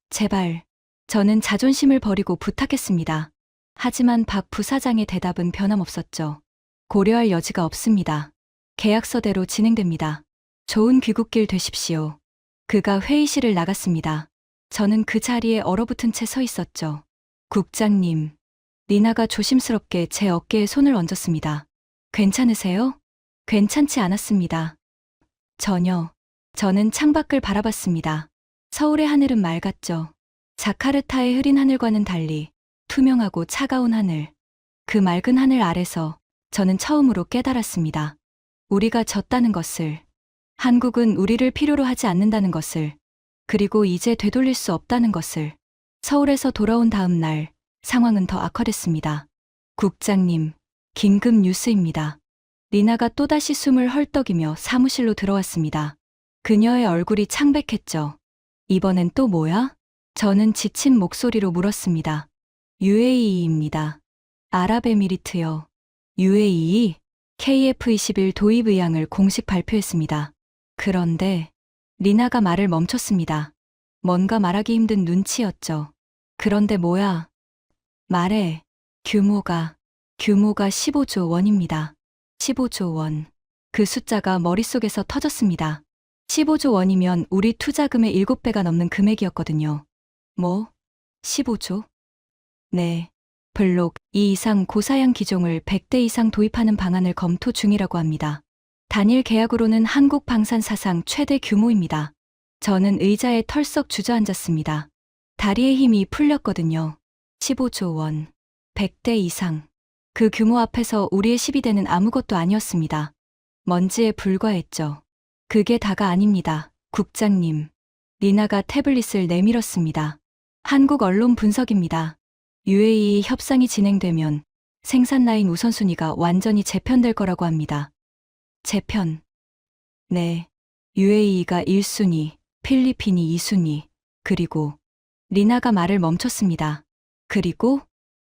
제발. 저는 자존심을 버리고 부탁했습니다. 하지만 박 부사장의 대답은 변함없었죠. 고려할 여지가 없습니다. 계약서대로 진행됩니다. 좋은 귀국길 되십시오. 그가 회의실을 나갔습니다. 저는 그 자리에 얼어붙은 채 서 있었죠. 국장님. 리나가 조심스럽게 제 어깨에 손을 얹었습니다. 괜찮으세요? 괜찮지 않았습니다. 전혀. 저는 창밖을 바라봤습니다. 서울의 하늘은 맑았죠. 자카르타의 흐린 하늘과는 달리 투명하고 차가운 하늘. 그 맑은 하늘 아래서 저는 처음으로 깨달았습니다. 우리가 졌다는 것을. 한국은 우리를 필요로 하지 않는다는 것을. 그리고 이제 되돌릴 수 없다는 것을. 서울에서 돌아온 다음 날 상황은 더 악화됐습니다. 국장님, 긴급 뉴스입니다. 리나가 또다시 숨을 헐떡이며 사무실로 들어왔습니다. 그녀의 얼굴이 창백했죠. 이번엔 또 뭐야? 저는 지친 목소리로 물었습니다. UAE입니다. 아랍에미리트요. UAE? KF-21 도입 의향을 공식 발표했습니다. 그런데 리나가 말을 멈췄습니다. 뭔가 말하기 힘든 눈치였죠. 그런데 뭐야? 말해. 규모가 15조 원입니다. 15조 원. 그 숫자가 머릿속에서 터졌습니다. 15조 원이면 우리 투자금의 7배가 넘는 금액이었거든요. 뭐? 15조? 네. 블록 2 이상 고사양 기종을 100대 이상 도입하는 방안을 검토 중이라고 합니다. 단일 계약으로는 한국 방산 사상 최대 규모입니다. 저는 의자에 털썩 주저앉았습니다. 다리에 힘이 풀렸거든요. 15조 원. 100대 이상. 그 규모 앞에서 우리의 12대는 아무것도 아니었습니다. 먼지에 불과했죠. 그게 다가 아닙니다. 국장님. 리나가 태블릿을 내밀었습니다. 한국 언론 분석입니다. UAE 협상이 진행되면 생산 라인 우선순위가 완전히 재편될 거라고 합니다. 재편. 네. UAE가 1순위, 필리핀이 2순위, 그리고 리나가 말을 멈췄습니다. 그리고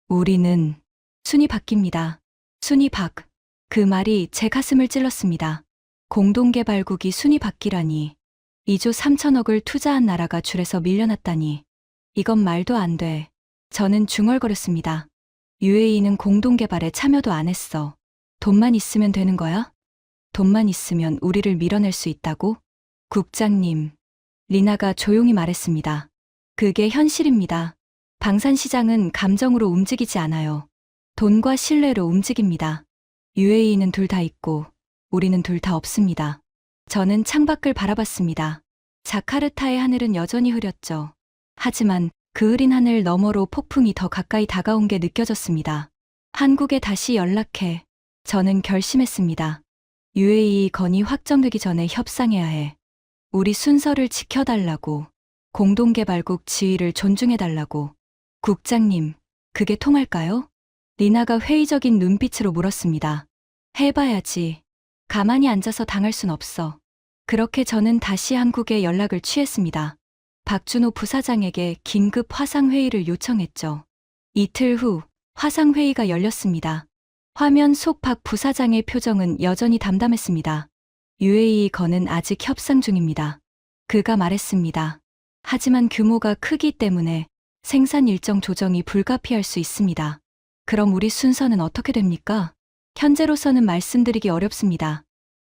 우리는 순위 바뀝니다. 순위 박. 그 말이 제 가슴을 찔렀습니다. 공동개발국이 순위 바뀌라니. 2조 3천억을 투자한 나라가 줄에서 밀려났다니. 이건 말도 안 돼. 저는 중얼거렸습니다. UAE는 공동개발에 참여도 안 했어. 돈만 있으면 되는 거야? 돈만 있으면 우리를 밀어낼 수 있다고? 국장님. 리나가 조용히 말했습니다. 그게 현실입니다. 방산시장은 감정으로 움직이지 않아요. 돈과 신뢰로 움직입니다. UAE는 둘 다 있고 우리는 둘 다 없습니다. 저는 창밖을 바라봤습니다. 자카르타의 하늘은 여전히 흐렸죠. 하지만 그 흐린 하늘 너머로 폭풍이 더 가까이 다가온 게 느껴졌습니다. 한국에 다시 연락해. 저는 결심했습니다. UAE 건이 확정되기 전에 협상해야 해. 우리 순서를 지켜달라고. 공동개발국 지위를 존중해달라고. 국장님, 그게 통할까요? 리나가 회의적인 눈빛으로 물었습니다. 해봐야지. 가만히 앉아서 당할 순 없어. 그렇게 저는 다시 한국에 연락을 취했습니다. 박준호 부사장에게 긴급 화상회의를 요청했죠. 이틀 후 화상회의가 열렸습니다. 화면 속 박 부사장의 표정은 여전히 담담했습니다. UAE 건은 아직 협상 중입니다. 그가 말했습니다. 하지만 규모가 크기 때문에 생산 일정 조정이 불가피할 수 있습니다. 그럼 우리 순서는 어떻게 됩니까? 현재로서는 말씀드리기 어렵습니다.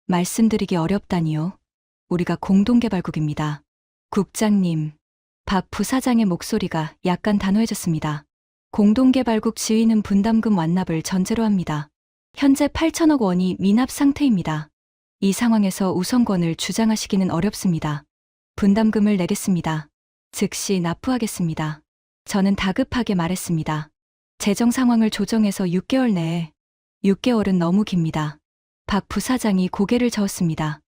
말씀드리기 어렵다니요? 우리가 공동개발국입니다. 국장님. 박 부사장의 목소리가 약간 단호해졌습니다. 공동개발국 지위는 분담금 완납을 전제로 합니다. 현재 8천억 원이 미납 상태입니다. 이 상황에서 우선권을 주장하시기는 어렵습니다. 분담금을 내겠습니다. 즉시 납부하겠습니다. 저는 다급하게 말했습니다. 재정 상황을 조정해서 6개월 내에. 6개월은 너무 깁니다. 박 부사장이 고개를 저었습니다.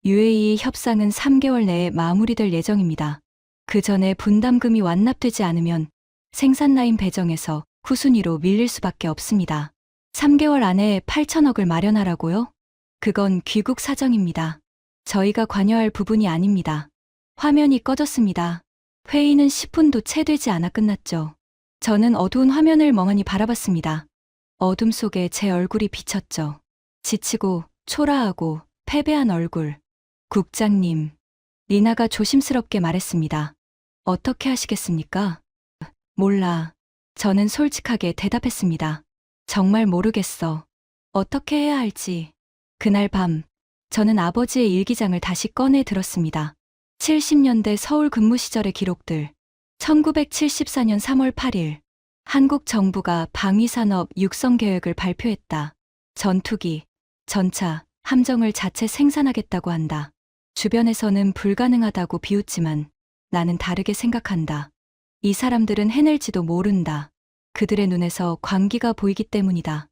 UAE 협상은 3개월 내에 마무리될 예정입니다. 그 전에 분담금이 완납되지 않으면 생산 라인 배정에서 후순위로 밀릴 수밖에 없습니다. 3개월 안에 8천억을 마련하라고요? 그건 귀국 사정입니다. 저희가 관여할 부분이 아닙니다. 화면이 꺼졌습니다. 회의는 10분도 채 되지 않아 끝났죠. 저는 어두운 화면을 멍하니 바라봤습니다. 어둠 속에 제 얼굴이 비쳤죠. 지치고 초라하고 패배한 얼굴. 국장님. 리나가 조심스럽게 말했습니다. 어떻게 하시겠습니까? 몰라. 저는 솔직하게 대답했습니다. 정말 모르겠어. 어떻게 해야 할지. 그날 밤, 저는 아버지의 일기장을 다시 꺼내 들었습니다. 70년대 서울 근무 시절의 기록들. 1974년 3월 8일. 한국 정부가 방위산업 육성 계획을 발표했다. 전투기, 전차, 함정을 자체 생산하겠다고 한다. 주변에서는 불가능하다고 비웃지만 나는 다르게 생각한다. 이 사람들은 해낼지도 모른다. 그들의 눈에서 광기가 보이기 때문이다.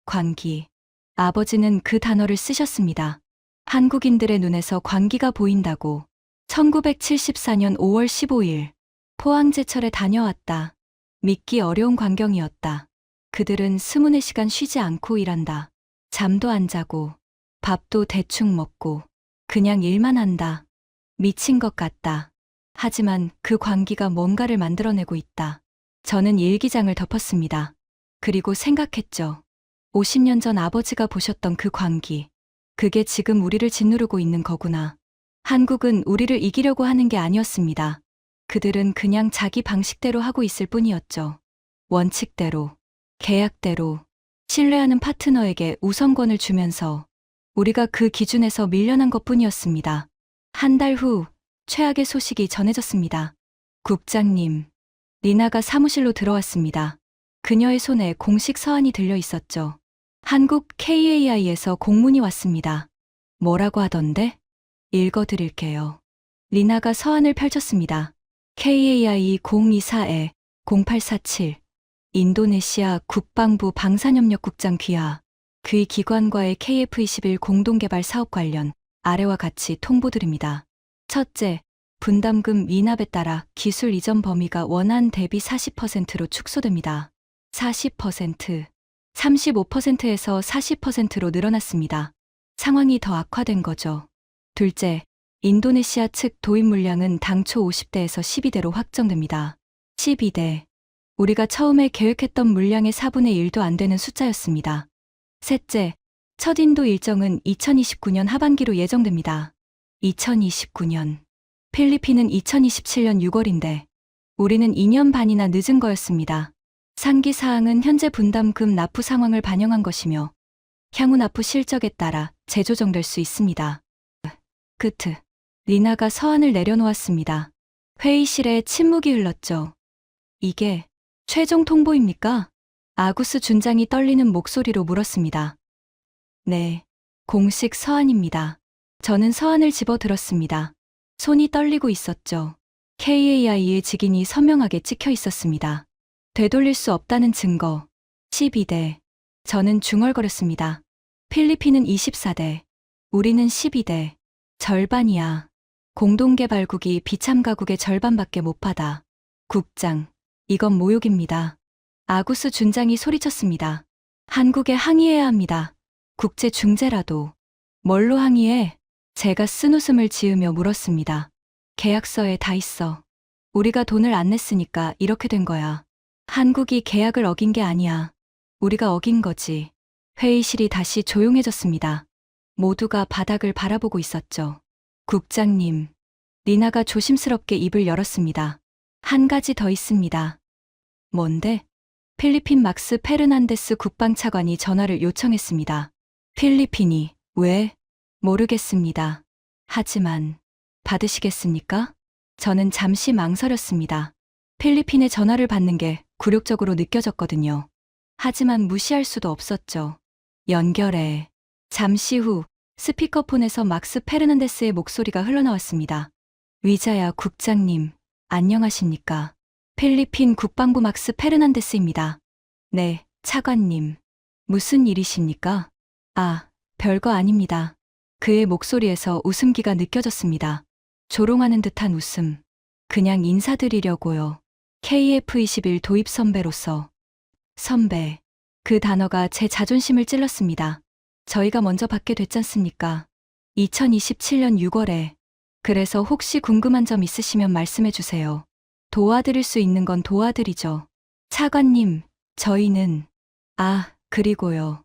광기. 아버지는 그 단어를 쓰셨습니다. 한국인들의 눈에서 광기가 보인다고. 1974년 5월 15일. 포항제철에 다녀왔다. 믿기 어려운 광경이었다. 그들은 24시간 쉬지 않고 일한다. 잠도 안 자고, 밥도 대충 먹고, 그냥 일만 한다. 미친 것 같다. 하지만 그 광기가 뭔가를 만들어내고 있다. 저는 일기장을 덮었습니다. 그리고 생각했죠. 50년 전 아버지가 보셨던 그 광기. 그게 지금 우리를 짓누르고 있는 거구나. 한국은 우리를 이기려고 하는 게 아니었습니다. 그들은 그냥 자기 방식대로 하고 있을 뿐이었죠. 원칙대로, 계약대로, 신뢰하는 파트너에게 우선권을 주면서 우리가 그 기준에서 밀려난 것 뿐이었습니다. 한 달 후, 최악의 소식이 전해졌습니다. 국장님, 리나가 사무실로 들어왔습니다. 그녀의 손에 공식 서한이 들려 있었죠. 한국 KAI에서 공문이 왔습니다. 뭐라고 하던데? 읽어드릴게요. 리나가 서한을 펼쳤습니다. KAI 024-0847 인도네시아 국방부 방산협력국장 귀하. 그의 기관과의 KF21 공동개발 사업 관련 아래와 같이 통보드립니다. 첫째, 분담금 미납에 따라 기술 이전 범위가 원안 대비 40%로 축소됩니다. 40%, 35%에서 40%로 늘어났습니다. 상황이 더 악화된 거죠. 둘째, 인도네시아 측 도입 물량은 당초 50대에서 12대로 확정됩니다. 12대. 우리가 처음에 계획했던 물량의 4분의 1도 안 되는 숫자였습니다. 셋째, 첫 인도 일정은 2029년 하반기로 예정됩니다. 2029년. 필리핀은 2027년 6월인데 우리는 2년 반이나 늦은 거였습니다. 상기 사항은 현재 분담금 납부 상황을 반영한 것이며 향후 납부 실적에 따라 재조정될 수 있습니다. 끝. 리나가 서한을 내려놓았습니다. 회의실에 침묵이 흘렀죠. 이게 최종 통보입니까? 아구스 준장이 떨리는 목소리로 물었습니다. 네, 공식 서한입니다. 저는 서한을 집어들었습니다. 손이 떨리고 있었죠. KAI의 직인이 선명하게 찍혀 있었습니다. 되돌릴 수 없다는 증거. 12대. 저는 중얼거렸습니다. 필리핀은 24대. 우리는 12대. 절반이야. 공동개발국이 비참가국의 절반밖에 못 받아. 국장, 이건 모욕입니다. 아구스 준장이 소리쳤습니다. 한국에 항의해야 합니다. 국제 중재라도. 뭘로 항의해? 제가 쓴웃음을 지으며 물었습니다. 계약서에 다 있어. 우리가 돈을 안 냈으니까 이렇게 된 거야. 한국이 계약을 어긴 게 아니야. 우리가 어긴 거지. 회의실이 다시 조용해졌습니다. 모두가 바닥을 바라보고 있었죠. 국장님, 리나가 조심스럽게 입을 열었습니다. 한 가지 더 있습니다. 뭔데? 필리핀 막스 페르난데스 국방차관이 전화를 요청했습니다. 필리핀이, 왜? 모르겠습니다. 하지만, 받으시겠습니까? 저는 잠시 망설였습니다. 필리핀의 전화를 받는 게 굴욕적으로 느껴졌거든요. 하지만 무시할 수도 없었죠. 연결해. 잠시 후 스피커폰에서 막스 페르난데스의 목소리가 흘러나왔습니다. 위자야 국장님, 안녕하십니까? 필리핀 국방부 막스 페르난데스입니다. 네, 차관님. 무슨 일이십니까? 아, 별거 아닙니다. 그의 목소리에서 웃음기가 느껴졌습니다. 조롱하는 듯한 웃음. 그냥 인사드리려고요. KF21 도입 선배로서. 선배. 그 단어가 제 자존심을 찔렀습니다. 저희가 먼저 받게 됐잖습니까? 2027년 6월에. 그래서 혹시 궁금한 점 있으시면 말씀해 주세요. 도와드릴 수 있는 건 도와드리죠. 차관님, 저희는. 아, 그리고요.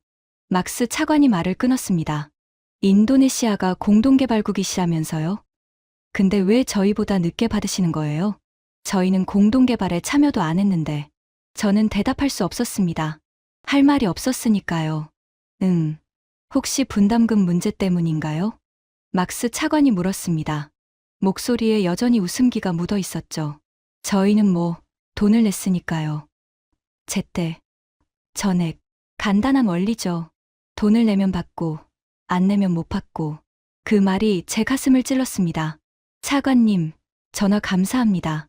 막스 차관이 말을 끊었습니다. 인도네시아가 공동개발국이시라면서요? 근데 왜 저희보다 늦게 받으시는 거예요? 저희는 공동개발에 참여도 안 했는데. 저는 대답할 수 없었습니다. 할 말이 없었으니까요. 혹시 분담금 문제 때문인가요? 막스 차관이 물었습니다. 목소리에 여전히 웃음기가 묻어 있었죠. 저희는 돈을 냈으니까요. 제때, 전액, 간단한 원리죠. 돈을 내면 받고, 안 내면 못 받고. 그 말이 제 가슴을 찔렀습니다. 차관님, 전화 감사합니다.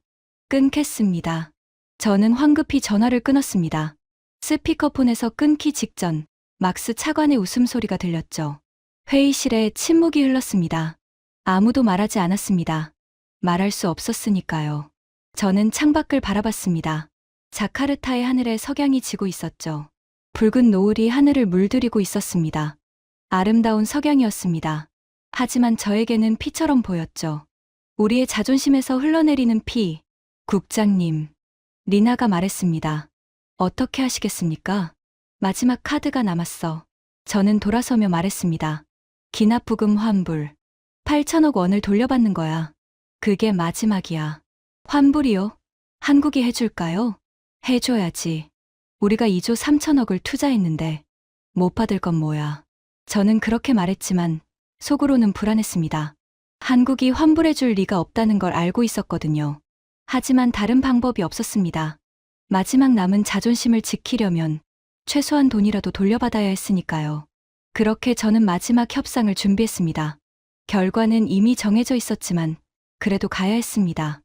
끊겠습니다. 저는 황급히 전화를 끊었습니다. 스피커폰에서 끊기 직전 막스 차관의 웃음소리가 들렸죠. 회의실에 침묵이 흘렀습니다. 아무도 말하지 않았습니다. 말할 수 없었으니까요. 저는 창밖을 바라봤습니다. 자카르타의 하늘에 석양이 지고 있었죠. 붉은 노을이 하늘을 물들이고 있었습니다. 아름다운 석양이었습니다. 하지만 저에게는 피처럼 보였죠. 우리의 자존심에서 흘러내리는 피. 국장님, 리나가 말했습니다. 어떻게 하시겠습니까? 마지막 카드가 남았어. 저는 돌아서며 말했습니다. 기납부금 환불. 8천억 원을 돌려받는 거야. 그게 마지막이야. 환불이요? 한국이 해줄까요? 해줘야지. 우리가 2조 3천억을 투자했는데 못 받을 건 뭐야. 저는 그렇게 말했지만 속으로는 불안했습니다. 한국이 환불해줄 리가 없다는 걸 알고 있었거든요. 하지만 다른 방법이 없었습니다. 마지막 남은 자존심을 지키려면 최소한 돈이라도 돌려받아야 했으니까요. 그렇게 저는 마지막 협상을 준비했습니다. 결과는 이미 정해져 있었지만 그래도 가야 했습니다.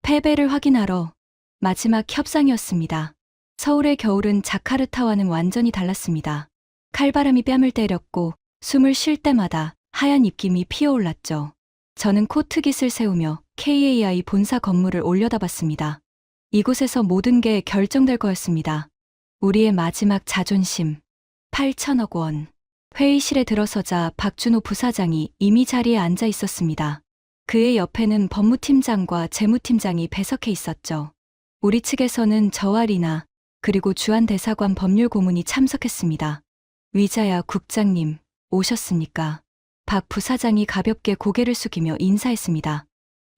패배를 확인하러 마지막 협상이었습니다. 서울의 겨울은 자카르타와는 완전히 달랐습니다. 칼바람이 뺨을 때렸고 숨을 쉴 때마다 하얀 입김이 피어올랐죠. 저는 코트깃을 세우며 KAI 본사 건물을 올려다봤습니다. 이곳에서 모든 게 결정될 거였습니다. 우리의 마지막 자존심. 8천억 원. 회의실에 들어서자 박준호 부사장이 이미 자리에 앉아 있었습니다. 그의 옆에는 법무팀장과 재무팀장이 배석해 있었죠. 우리 측에서는 저와 리나, 그리고 주한 대사관 법률고문이 참석했습니다. 위자야 국장님, 오셨습니까? 박 부사장이 가볍게 고개를 숙이며 인사했습니다.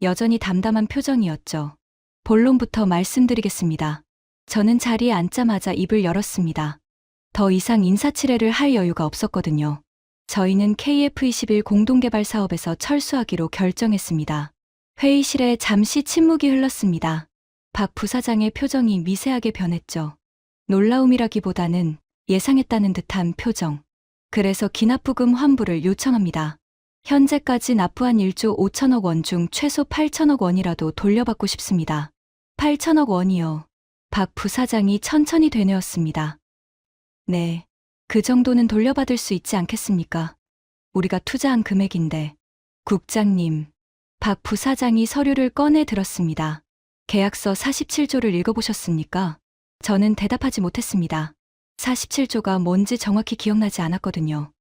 여전히 담담한 표정이었죠. 본론부터 말씀드리겠습니다. 저는 자리에 앉자마자 입을 열었습니다. 더 이상 인사치레를 할 여유가 없었거든요. 저희는 KF21 공동개발 사업에서 철수하기로 결정했습니다. 회의실에 잠시 침묵이 흘렀습니다. 박 부사장의 표정이 미세하게 변했죠. 놀라움이라기보다는 예상했다는 듯한 표정. 그래서 기납부금 환불을 요청합니다. 현재까지 납부한 1조 5천억 원 중 최소 8천억 원이라도 돌려받고 싶습니다. 8천억 원이요. 박 부사장이 천천히 되뇌었습니다. 네, 그 정도는 돌려받을 수 있지 않겠습니까? 우리가 투자한 금액인데. 국장님, 박 부사장이 서류를 꺼내 들었습니다. 계약서 47조를 읽어보셨습니까? 저는 대답하지 못했습니다. 47조가 뭔지 정확히 기억나지 않았거든요.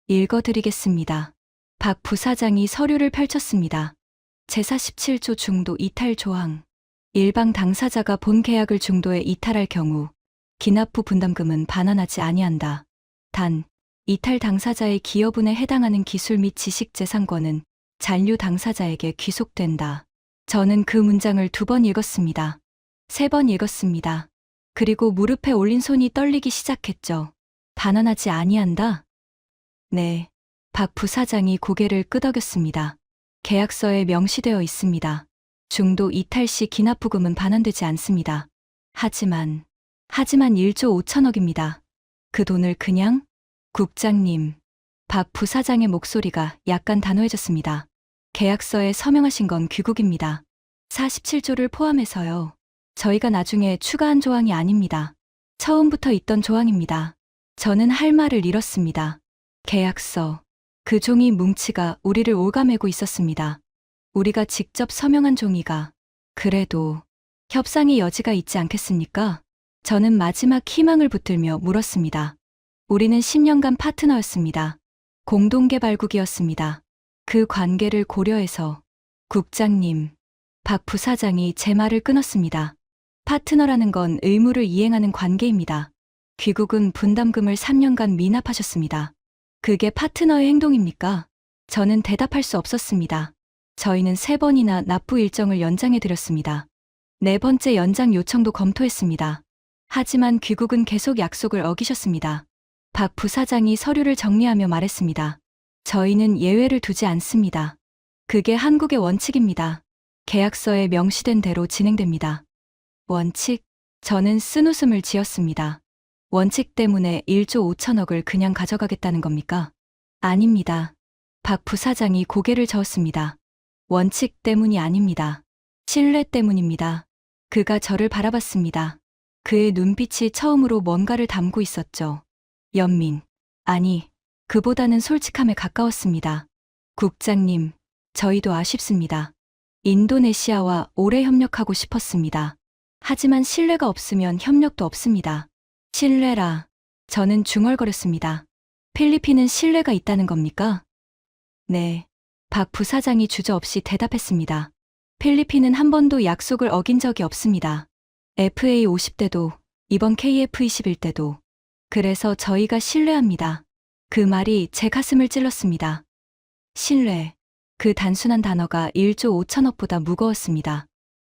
읽어드리겠습니다. 박 부사장이 서류를 펼쳤습니다. 제47조 중도 이탈 조항. 일방 당사자가 본 계약을 중도에 이탈할 경우 기납부 분담금은 반환하지 아니한다. 단, 이탈 당사자의 기여분에 해당하는 기술 및 지식재산권은 잔류 당사자에게 귀속된다. 저는 그 문장을 2번 읽었습니다. 3번 읽었습니다. 그리고 무릎에 올린 손이 떨리기 시작했죠. 반환하지 아니한다? 네. 박 부사장이 고개를 끄덕였습니다. 계약서에 명시되어 있습니다. 중도 이탈 시 기납부금은 반환되지 않습니다. 하지만 1조 5천억입니다. 그 돈을 그냥? 국장님. 박 부사장의 목소리가 약간 단호해졌습니다. 계약서에 서명하신 건 귀국입니다. 47조를 포함해서요. 저희가 나중에 추가한 조항이 아닙니다. 처음부터 있던 조항입니다. 저는 할 말을 잃었습니다. 계약서. 그 종이 뭉치가 우리를 올가매고 있었습니다. 우리가 직접 서명한 종이가. 그래도 협상의 여지가 있지 않겠습니까? 저는 마지막 희망을 붙들며 물었습니다. 우리는 10년간 파트너였습니다. 공동개발국이었습니다. 그 관계를 고려해서 국장님, 박 부사장이 제 말을 끊었습니다. 파트너라는 건 의무를 이행하는 관계입니다. 귀국은 분담금을 3년간 미납하셨습니다. 그게 파트너의 행동입니까? 저는 대답할 수 없었습니다. 저희는 3번이나 납부 일정을 연장해드렸습니다. 4번째 연장 요청도 검토했습니다. 하지만 귀국은 계속 약속을 어기셨습니다. 박 부사장이 서류를 정리하며 말했습니다. 저희는 예외를 두지 않습니다. 그게 한국의 원칙입니다. 계약서에 명시된 대로 진행됩니다. 원칙? 저는 쓴웃음을 지었습니다. 원칙 때문에 1조 5천억을 그냥 가져가겠다는 겁니까? 아닙니다. 박 부사장이 고개를 저었습니다. 원칙 때문이 아닙니다. 신뢰 때문입니다. 그가 저를 바라봤습니다. 그의 눈빛이 처음으로 뭔가를 담고 있었죠. 연민. 아니, 그보다는 솔직함에 가까웠습니다. 국장님, 저희도 아쉽습니다. 인도네시아와 오래 협력하고 싶었습니다. 하지만 신뢰가 없으면 협력도 없습니다. 신뢰라. 저는 중얼거렸습니다. 필리핀은 신뢰가 있다는 겁니까? 네. 박 부사장이 주저없이 대답했습니다. 필리핀은 한 번도 약속을 어긴 적이 없습니다. FA 50대도, 이번 KF 21대도. 그래서 저희가 신뢰합니다. 그 말이 제 가슴을 찔렀습니다. 신뢰. 그 단순한 단어가 1조 5천억보다 무거웠습니다.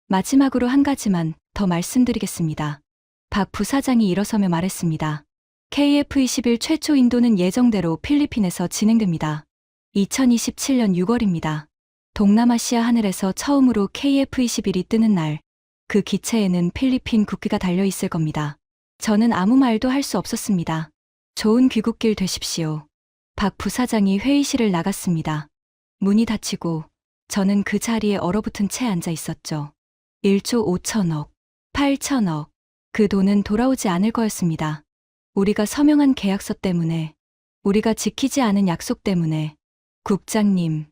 마지막으로 한 가지만 더 말씀드리겠습니다. 박 부사장이 일어서며 말했습니다. KF21 최초 인도는 예정대로 필리핀에서 진행됩니다. 2027년 6월입니다. 동남아시아 하늘에서 처음으로 KF21이 뜨는 날, 그 기체에는 필리핀 국기가 달려 있을 겁니다. 저는 아무 말도 할 수 없었습니다. 좋은 귀국길 되십시오. 박 부사장이 회의실을 나갔습니다. 문이 닫히고 저는 그 자리에 얼어붙은 채 앉아 있었죠. 1조 5천억, 8천억. 그 돈은 돌아오지 않을 거였습니다. 우리가 서명한 계약서 때문에, 우리가 지키지 않은 약속 때문에. 국장님,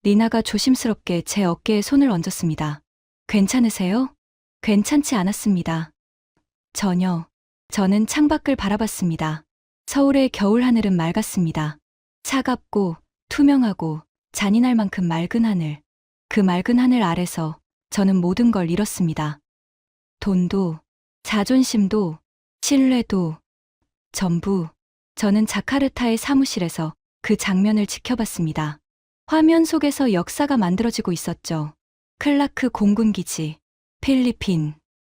리나가 조심스럽게 제 어깨에 손을 얹었습니다. 괜찮으세요? 괜찮지 않았습니다. 전혀. 저는 창밖을 바라봤습니다. 서울의 겨울 하늘은 맑았습니다. 차갑고 투명하고 잔인할 만큼 맑은 하늘. 그 맑은 하늘 아래서 저는 모든 걸 잃었습니다. 돈도, 자존심도, 신뢰도, 전부. 저는 자카르타의 사무실에서 그 장면을 지켜봤습니다. 화면 속에서 역사가 만들어지고 있었죠. 클라크 공군기지, 필리핀.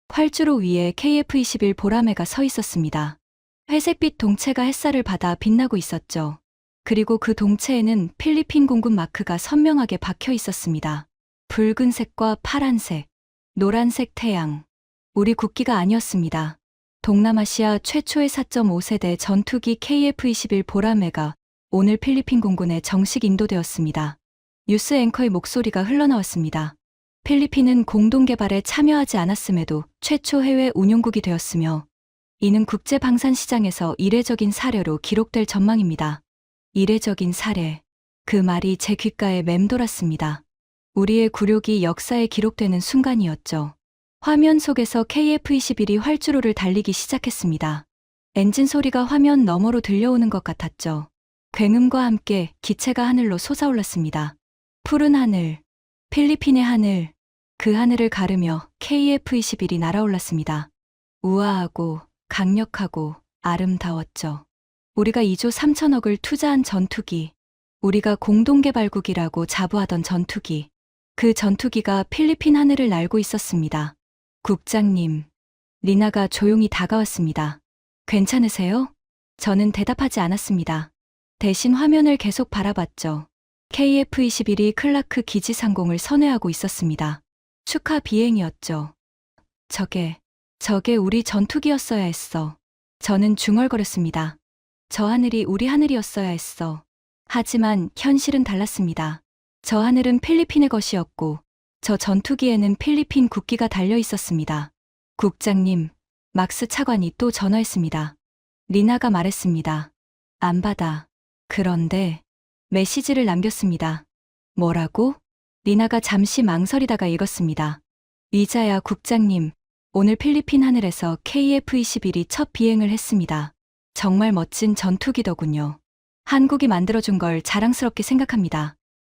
활주로 위에 KF-21 보라매가 서 있었습니다. 회색빛 동체가 햇살을 받아 빛나고 있었죠. 그리고 그 동체에는 필리핀 공군 마크가 선명하게 박혀 있었습니다. 붉은색과 파란색, 노란색 태양. 우리 국기가 아니었습니다. 동남아시아 최초의 4.5세대 전투기 KF-21 보라매가 오늘 필리핀 공군에 정식 인도되었습니다. 뉴스 앵커의 목소리가 흘러나왔습니다. 필리핀은 공동개발에 참여하지 않았음에도 최초 해외 운용국이 되었으며 이는 국제방산시장에서 이례적인 사례로 기록될 전망입니다. 이례적인 사례. 그 말이 제 귓가에 맴돌았습니다. 우리의 굴욕이 역사에 기록되는 순간이었죠. 화면 속에서 KF-21이 활주로를 달리기 시작했습니다. 엔진 소리가 화면 너머로 들려오는 것 같았죠. 굉음과 함께 기체가 하늘로 솟아올랐습니다. 푸른 하늘, 필리핀의 하늘, 그 하늘을 가르며 KF-21이 날아올랐습니다. 우아하고 강력하고 아름다웠죠. 우리가 2조 3천억을 투자한 전투기, 우리가 공동개발국이라고 자부하던 전투기, 그 전투기가 필리핀 하늘을 날고 있었습니다. 국장님, 리나가 조용히 다가왔습니다. 괜찮으세요? 저는 대답하지 않았습니다. 대신 화면을 계속 바라봤죠. KF-21이 클라크 기지 상공을 선회하고 있었습니다. 축하 비행이었죠. 저게 우리 전투기였어야 했어. 저는 중얼거렸습니다. 저 하늘이 우리 하늘이었어야 했어. 하지만 현실은 달랐습니다. 저 하늘은 필리핀의 것이었고 저 전투기에는 필리핀 국기가 달려 있었습니다. 국장님, 막스 차관이 또 전화했습니다. 리나가 말했습니다. 안 받아. 그런데 메시지를 남겼습니다. 뭐라고? 리나가 잠시 망설이다가 읽었습니다. 위자야 국장님, 오늘 필리핀 하늘에서 KF-21이 첫 비행을 했습니다. 정말 멋진 전투기더군요. 한국이 만들어준 걸 자랑스럽게 생각합니다.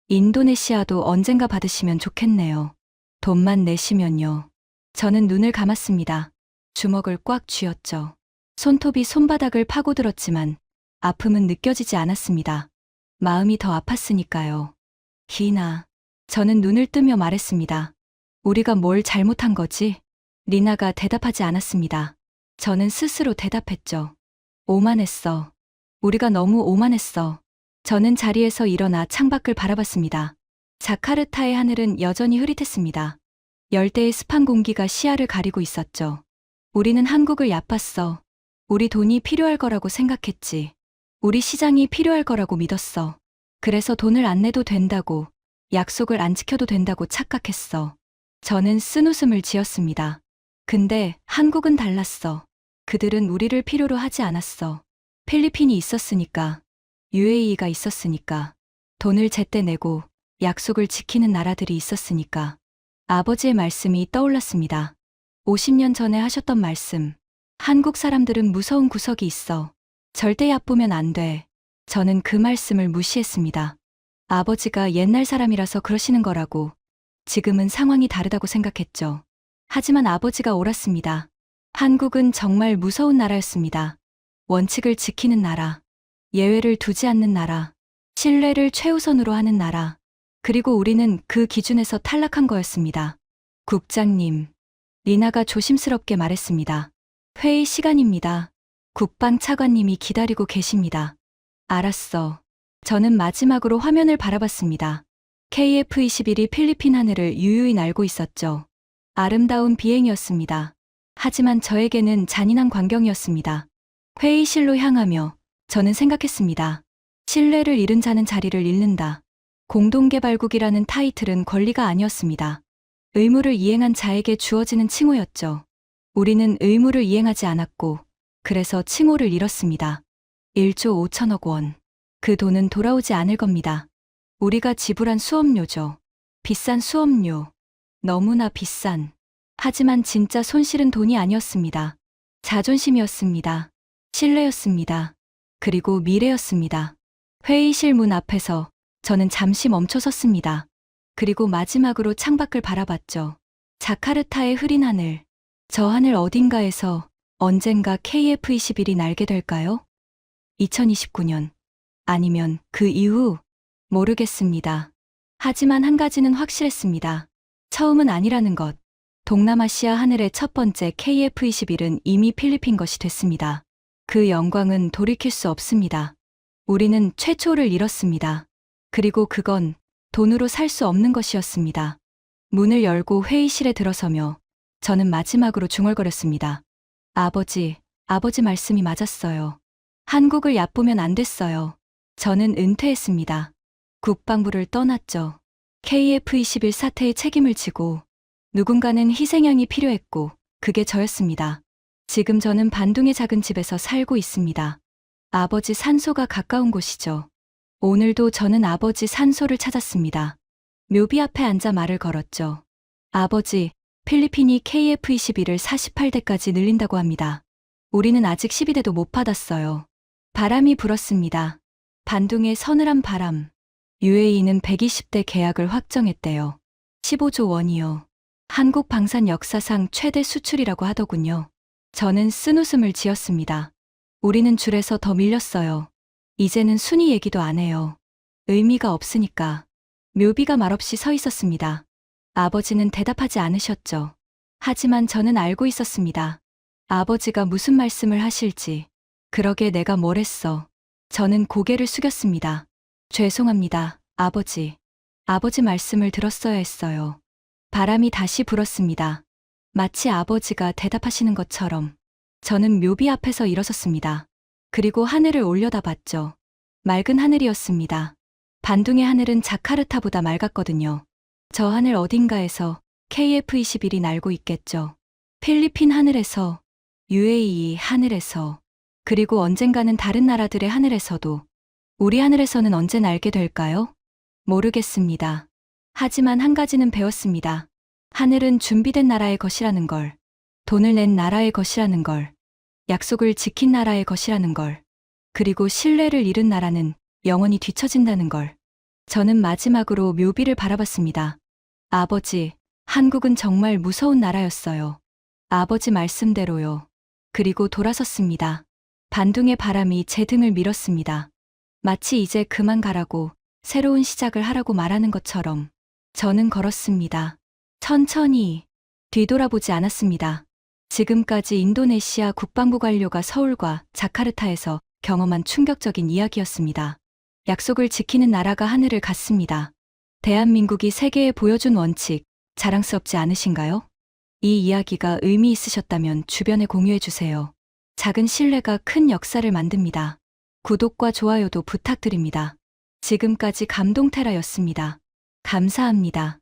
인도네시아도 언젠가 받으시면 좋겠네요. 돈만 내시면요. 저는 눈을 감았습니다. 주먹을 꽉 쥐었죠. 손톱이 손바닥을 파고들었지만 아픔은 느껴지지 않았습니다. 마음이 더 아팠으니까요. 리나. 저는 눈을 뜨며 말했습니다. 우리가 뭘 잘못한 거지? 리나가 대답하지 않았습니다. 저는 스스로 대답했죠. 오만했어. 우리가 너무 오만했어. 저는 자리에서 일어나 창밖을 바라봤습니다. 자카르타의 하늘은 여전히 흐릿했습니다. 열대의 습한 공기가 시야를 가리고 있었죠. 우리는 한국을 얕봤어. 우리 돈이 필요할 거라고 생각했지. 우리 시장이 필요할 거라고 믿었어. 그래서 돈을 안 내도 된다고, 약속을 안 지켜도 된다고 착각했어. 저는 쓴웃음을 지었습니다. 근데 한국은 달랐어. 그들은 우리를 필요로 하지 않았어. 필리핀이 있었으니까, UAE가 있었으니까, 돈을 제때 내고 약속을 지키는 나라들이 있었으니까. 아버지의 말씀이 떠올랐습니다. 50년 전에 하셨던 말씀. 한국 사람들은 무서운 구석이 있어. 절대 얕보면 안 돼. 저는 그 말씀을 무시했습니다. 아버지가 옛날 사람이라서 그러시는 거라고. 지금은 상황이 다르다고 생각했죠. 하지만 아버지가 옳았습니다. 한국은 정말 무서운 나라였습니다. 원칙을 지키는 나라, 예외를 두지 않는 나라, 신뢰를 최우선으로 하는 나라. 그리고 우리는 그 기준에서 탈락한 거였습니다. 국장님, 리나가 조심스럽게 말했습니다. 회의 시간입니다. 국방 차관님이 기다리고 계십니다. 알았어. 저는 마지막으로 화면을 바라봤습니다. KF-21이 필리핀 하늘을 유유히 날고 있었죠. 아름다운 비행이었습니다. 하지만 저에게는 잔인한 광경이었습니다. 회의실로 향하며 저는 생각했습니다. 신뢰를 잃은 자는 자리를 잃는다. 공동개발국이라는 타이틀은 권리가 아니었습니다. 의무를 이행한 자에게 주어지는 칭호였죠. 우리는 의무를 이행하지 않았고 그래서 칭호를 잃었습니다. 1조 5천억 원. 그 돈은 돌아오지 않을 겁니다. 우리가 지불한 수업료죠. 비싼 수업료. 너무나 비싼. 하지만 진짜 손실은 돈이 아니었습니다. 자존심이었습니다. 신뢰였습니다. 그리고 미래였습니다. 회의실 문 앞에서 저는 잠시 멈춰 섰습니다. 그리고 마지막으로 창밖을 바라봤죠. 자카르타의 흐린 하늘. 저 하늘 어딘가에서 언젠가 KF-21이 날게 될까요? 2029년. 아니면 그 이후? 모르겠습니다. 하지만 한 가지는 확실했습니다. 처음은 아니라는 것. 동남아시아 하늘의 첫 번째 KF-21은 이미 필리핀 것이 됐습니다. 그 영광은 돌이킬 수 없습니다. 우리는 최초를 잃었습니다. 그리고 그건 돈으로 살 수 없는 것이었습니다. 문을 열고 회의실에 들어서며 저는 마지막으로 중얼거렸습니다. 아버지 말씀이 맞았어요. 한국을 얕보면 안 됐어요. 저는 은퇴했습니다. 국방부를 떠났죠. KF-21 사태의 책임을 지고 누군가는 희생양이 필요했고 그게 저였습니다. 지금 저는 반둥의 작은 집에서 살고 있습니다. 아버지 산소가 가까운 곳이죠. 오늘도 저는 아버지 산소를 찾았습니다. 묘비 앞에 앉아 말을 걸었죠. 아버지, 필리핀이 KF-21을 48대까지 늘린다고 합니다. 우리는 아직 12대도 못 받았어요. 바람이 불었습니다. 반둥의 서늘한 바람. UAE는 120대 계약을 확정했대요. 15조 원이요. 한국 방산 역사상 최대 수출이라고 하더군요. 저는 쓴웃음을 지었습니다. 우리는 줄에서 더 밀렸어요. 이제는 순위 얘기도 안 해요. 의미가 없으니까. 묘비가 말없이 서 있었습니다. 아버지는 대답하지 않으셨죠. 하지만 저는 알고 있었습니다. 아버지가 무슨 말씀을 하실지. 그러게 내가 뭘 했어. 저는 고개를 숙였습니다. 죄송합니다, 아버지. 아버지 말씀을 들었어야 했어요. 바람이 다시 불었습니다. 마치 아버지가 대답하시는 것처럼. 저는 묘비 앞에서 일어섰습니다. 그리고 하늘을 올려다봤죠. 맑은 하늘이었습니다. 반둥의 하늘은 자카르타보다 맑았거든요. 저 하늘 어딘가에서 KF-21이 날고 있겠죠. 필리핀 하늘에서, UAE 하늘에서, 그리고 언젠가는 다른 나라들의 하늘에서도. 우리 하늘에서는 언제 날게 될까요? 모르겠습니다. 하지만 한 가지는 배웠습니다. 하늘은 준비된 나라의 것이라는 걸, 돈을 낸 나라의 것이라는 걸, 약속을 지킨 나라의 것이라는 걸, 그리고 신뢰를 잃은 나라는 영원히 뒤처진다는 걸. 저는 마지막으로 묘비를 바라봤습니다. 아버지, 한국은 정말 무서운 나라였어요. 아버지 말씀대로요. 그리고 돌아섰습니다. 반둥의 바람이 제 등을 밀었습니다. 마치 이제 그만 가라고, 새로운 시작을 하라고 말하는 것처럼. 저는 걸었습니다. 천천히. 뒤돌아보지 않았습니다. 지금까지 인도네시아 국방부 관료가 서울과 자카르타에서 경험한 충격적인 이야기였습니다. 약속을 지키는 나라가 하늘을 갔습니다. 대한민국이 세계에 보여준 원칙, 자랑스럽지 않으신가요? 이 이야기가 의미 있으셨다면 주변에 공유해주세요. 작은 신뢰가 큰 역사를 만듭니다. 구독과 좋아요도 부탁드립니다. 지금까지 감동테라였습니다. 감사합니다.